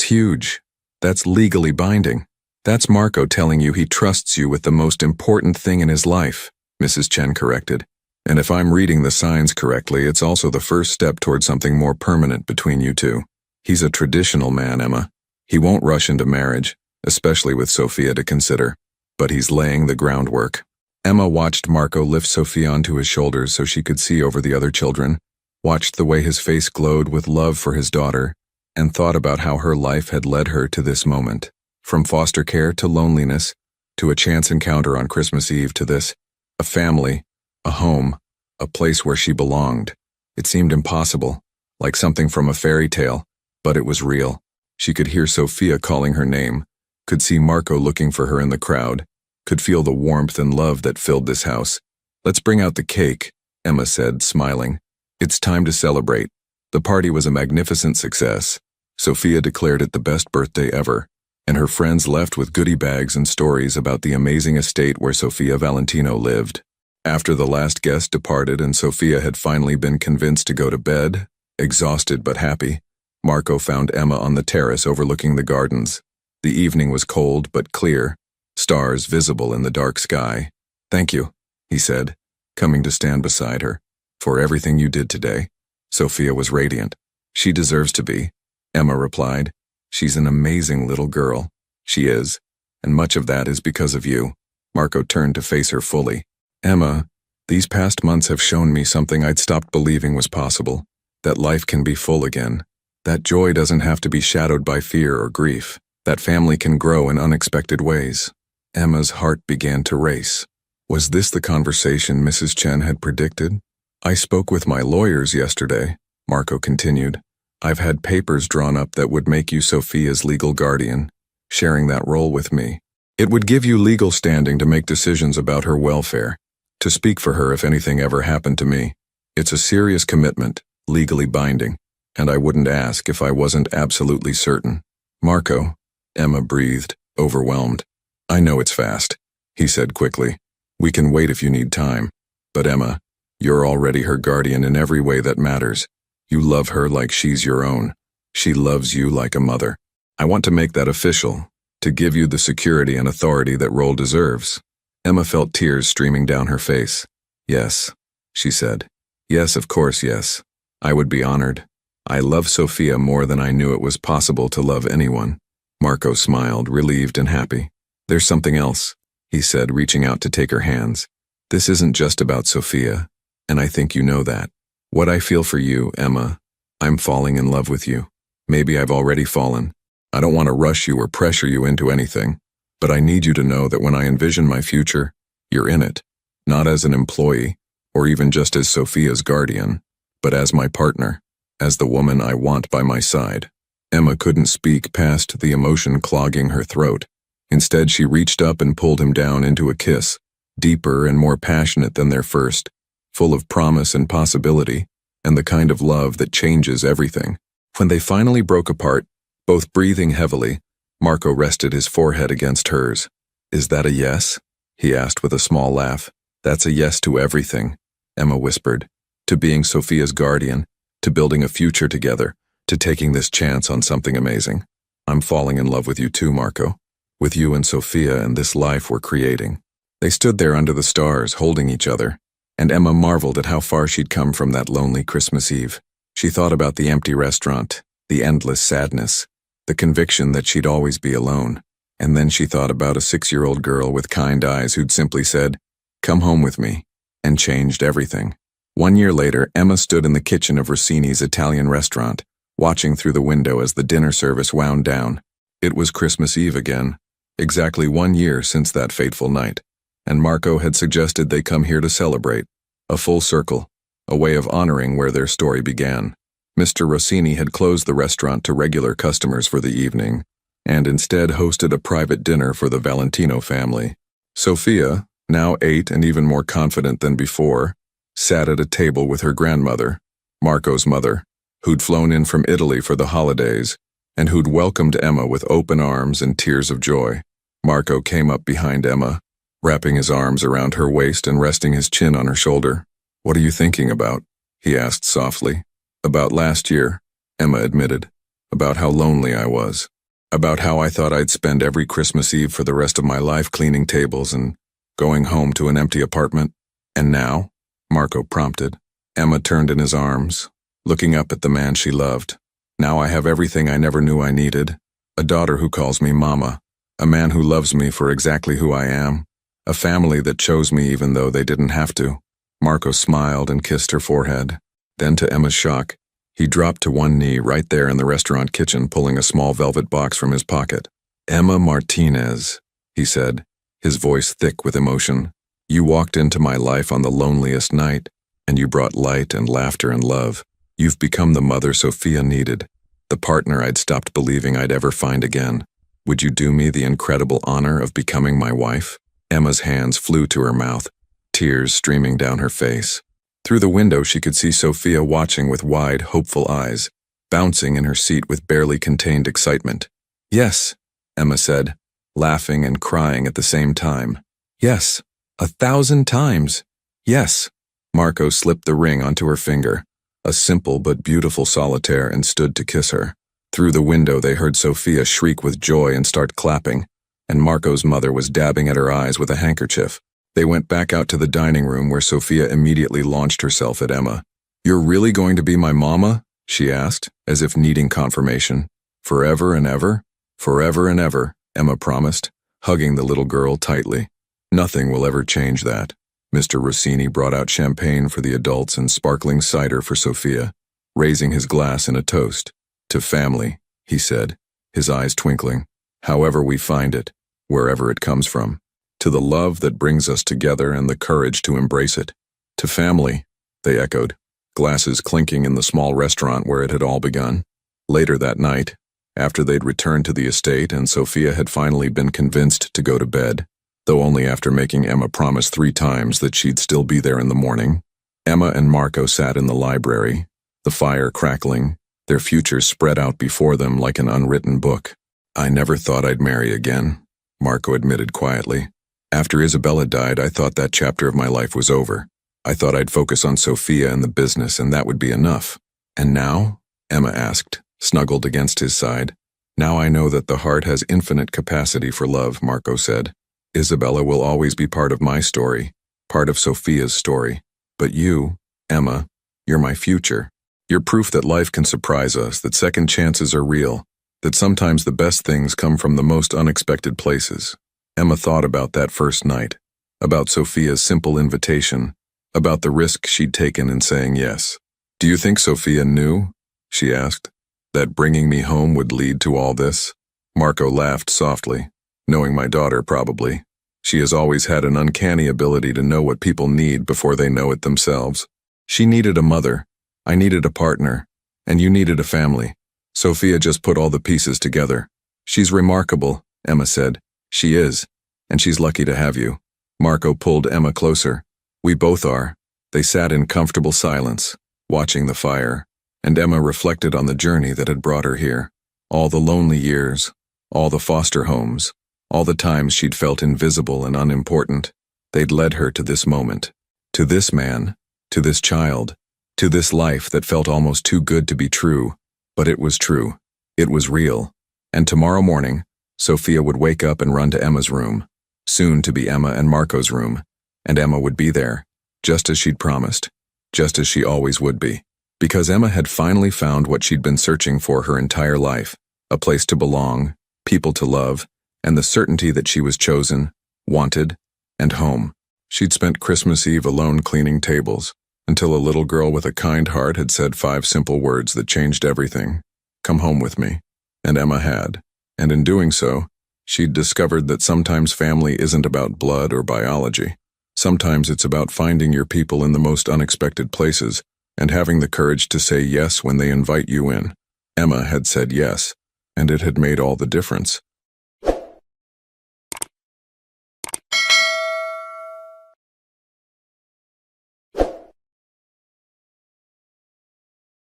huge. That's legally binding. That's Marco telling you he trusts you with the most important thing in his life," Mrs. Chen corrected. "And if I'm reading the signs correctly, it's also the first step toward something more permanent between you two. He's a traditional man, Emma. He won't rush into marriage, especially with Sophia to consider, but he's laying the groundwork." Emma watched Marco lift Sophia onto his shoulders so she could see over the other children, watched the way his face glowed with love for his daughter, and thought about how her life had led her to this moment. From foster care to loneliness, to a chance encounter on Christmas Eve, to this, a family, a home, a place where she belonged. It seemed impossible, like something from a fairy tale, but it was real. She could hear Sophia calling her name, could see Marco looking for her in the crowd, could feel the warmth and love that filled this house. "Let's bring out the cake," Emma said, smiling. "It's time to celebrate." The party was a magnificent success. Sophia declared it the best birthday ever, and her friends left with goodie bags and stories about the amazing estate where Sofia Valentino lived. After the last guest departed and Sophia had finally been convinced to go to bed, exhausted but happy, Marco found Emma on the terrace overlooking the gardens. The evening was cold but clear, stars visible in the dark sky. "Thank you," he said, coming to stand beside her, "for everything you did today." Sophia was radiant. "She deserves to be," Emma replied. "She's an amazing little girl." "She is, and much of that is because of you." Marco turned to face her fully. "Emma, these past months have shown me something I'd stopped believing was possible, that life can be full again, that joy doesn't have to be shadowed by fear or grief, that family can grow in unexpected ways." Emma's heart began to race. Was this the conversation Mrs. Chen had predicted? "I spoke with my lawyers yesterday," Marco continued. "I've had papers drawn up that would make you Sophia's legal guardian, sharing that role with me. It would give you legal standing to make decisions about her welfare, to speak for her if anything ever happened to me. It's a serious commitment, legally binding, and I wouldn't ask if I wasn't absolutely certain." "Marco," Emma breathed, overwhelmed. "I know it's fast," he said quickly. "We can wait if you need time. But Emma, you're already her guardian in every way that matters. You love her like she's your own. She loves you like a mother. I want to make that official, to give you the security and authority that role deserves." Emma felt tears streaming down her face. "Yes," she said. "Yes, of course, yes. I would be honored. I love Sophia more than I knew it was possible to love anyone." Marco smiled, relieved and happy. "There's something else," he said, reaching out to take her hands. "This isn't just about Sophia, and I think you know that. What I feel for you, Emma, I'm falling in love with you. Maybe I've already fallen. I don't want to rush you or pressure you into anything, but I need you to know that when I envision my future, you're in it, not as an employee, or even just as Sophia's guardian, but as my partner, as the woman I want by my side." Emma couldn't speak past the emotion clogging her throat. Instead, she reached up and pulled him down into a kiss, deeper and more passionate than their first, full of promise and possibility, and the kind of love that changes everything. When they finally broke apart, both breathing heavily, Marco rested his forehead against hers. "Is that a yes?" he asked with a small laugh. "That's a yes to everything," Emma whispered. "To being Sophia's guardian, to building a future together, to taking this chance on something amazing. I'm falling in love with you too, Marco. With you and Sophia and this life we're creating." They stood there under the stars, holding each other, and Emma marveled at how far she'd come from that lonely Christmas Eve. She thought about the empty restaurant, the endless sadness, the conviction that she'd always be alone, and then she thought about a 6-year-old girl with kind eyes who'd simply said, "Come home with me," and changed everything. 1 year later, Emma stood in the kitchen of Rossini's Italian restaurant, watching through the window as the dinner service wound down. It was Christmas Eve again, exactly 1 year since that fateful night, and Marco had suggested they come here to celebrate, a full circle, a way of honoring where their story began. Mr. Rossini had closed the restaurant to regular customers for the evening, and instead hosted a private dinner for the Valentino family. Sophia, now 8 and even more confident than before, sat at a table with her grandmother, Marco's mother, who'd flown in from Italy for the holidays, and who'd welcomed Emma with open arms and tears of joy. Marco came up behind Emma, wrapping his arms around her waist and resting his chin on her shoulder. "What are you thinking about?" he asked softly. "About last year," Emma admitted. "About how lonely I was. About how I thought I'd spend every Christmas Eve for the rest of my life cleaning tables and going home to an empty apartment. And now?" Marco prompted. Emma turned in his arms, looking up at the man she loved. "Now I have everything I never knew I needed. A daughter who calls me Mama. A man who loves me for exactly who I am. A family that chose me even though they didn't have to." Marco smiled and kissed her forehead. Then, to Emma's shock, he dropped to one knee right there in the restaurant kitchen, pulling a small velvet box from his pocket. "Emma Martinez," he said. his voice thick with emotion. You walked into my life on the loneliest night, and you brought light and laughter and love. You've become the mother Sophia needed, the partner I'd stopped believing I'd ever find again. Would you do me the incredible honor of becoming my wife? Emma's hands flew to her mouth, tears streaming down her face. Through the window she could see Sophia watching with wide, hopeful eyes, bouncing in her seat with barely contained excitement. Yes, Emma said, laughing and crying at the same time. Yes, 1,000 times. Yes. Marco slipped the ring onto her finger, a simple but beautiful solitaire, and stood to kiss her. Through the window they heard Sophia shriek with joy and start clapping, and Marco's mother was dabbing at her eyes with a handkerchief. They went back out to the dining room where Sophia immediately launched herself at Emma. You're really going to be my mama? She asked, as if needing confirmation. Forever and ever? Forever and ever, Emma promised, hugging the little girl tightly. Nothing will ever change that. Mr. Rossini brought out champagne for the adults and sparkling cider for Sophia, raising his glass in a toast. To family, he said, his eyes twinkling. However we find it, wherever it comes from. To the love that brings us together and the courage to embrace it. To family, they echoed, glasses clinking in the small restaurant where it had all begun. Later that night, after they'd returned to the estate and Sophia had finally been convinced to go to bed, though only after making Emma promise 3 times that she'd still be there in the morning, Emma and Marco sat in the library, the fire crackling, their futures spread out before them like an unwritten book. I never thought I'd marry again, Marco admitted quietly. After Isabella died, I thought that chapter of my life was over. I thought I'd focus on Sophia and the business and that would be enough. And now? Emma asked, snuggled against his side. Now I know that the heart has infinite capacity for love, Marco said. Isabella will always be part of my story, part of Sophia's story. But you, Emma, you're my future. You're proof that life can surprise us, that second chances are real, that sometimes the best things come from the most unexpected places. Emma thought about that first night, about Sophia's simple invitation, about the risk she'd taken in saying yes. Do you think Sophia knew, she asked, that bringing me home would lead to all this? Marco laughed softly. Knowing my daughter, probably. She has always had an uncanny ability to know what people need before they know it themselves. She needed a mother, I needed a partner, and you needed a family. Sophia just put all the pieces together. She's remarkable, Emma said. She is, and she's lucky to have you. Marco pulled Emma closer. We both are. They sat in comfortable silence, watching the fire, and Emma reflected on the journey that had brought her here. All the lonely years, all the foster homes, all the times she'd felt invisible and unimportant. They'd led her to this moment, to this man, to this child, to this life that felt almost too good to be true. But it was true. It was real. And tomorrow morning, Sophia would wake up and run to Emma's room, soon to be Emma and Marco's room, and Emma would be there, just as she'd promised, just as she always would be. Because Emma had finally found what she'd been searching for her entire life, a place to belong, people to love, and the certainty that she was chosen, wanted, and home. She'd spent Christmas Eve alone cleaning tables, until a little girl with a kind heart had said 5 simple words that changed everything. Come home with me. And Emma had. And in doing so, she'd discovered that sometimes family isn't about blood or biology. Sometimes it's about finding your people in the most unexpected places and having the courage to say yes when they invite you in. Emma had said yes, and it had made all the difference.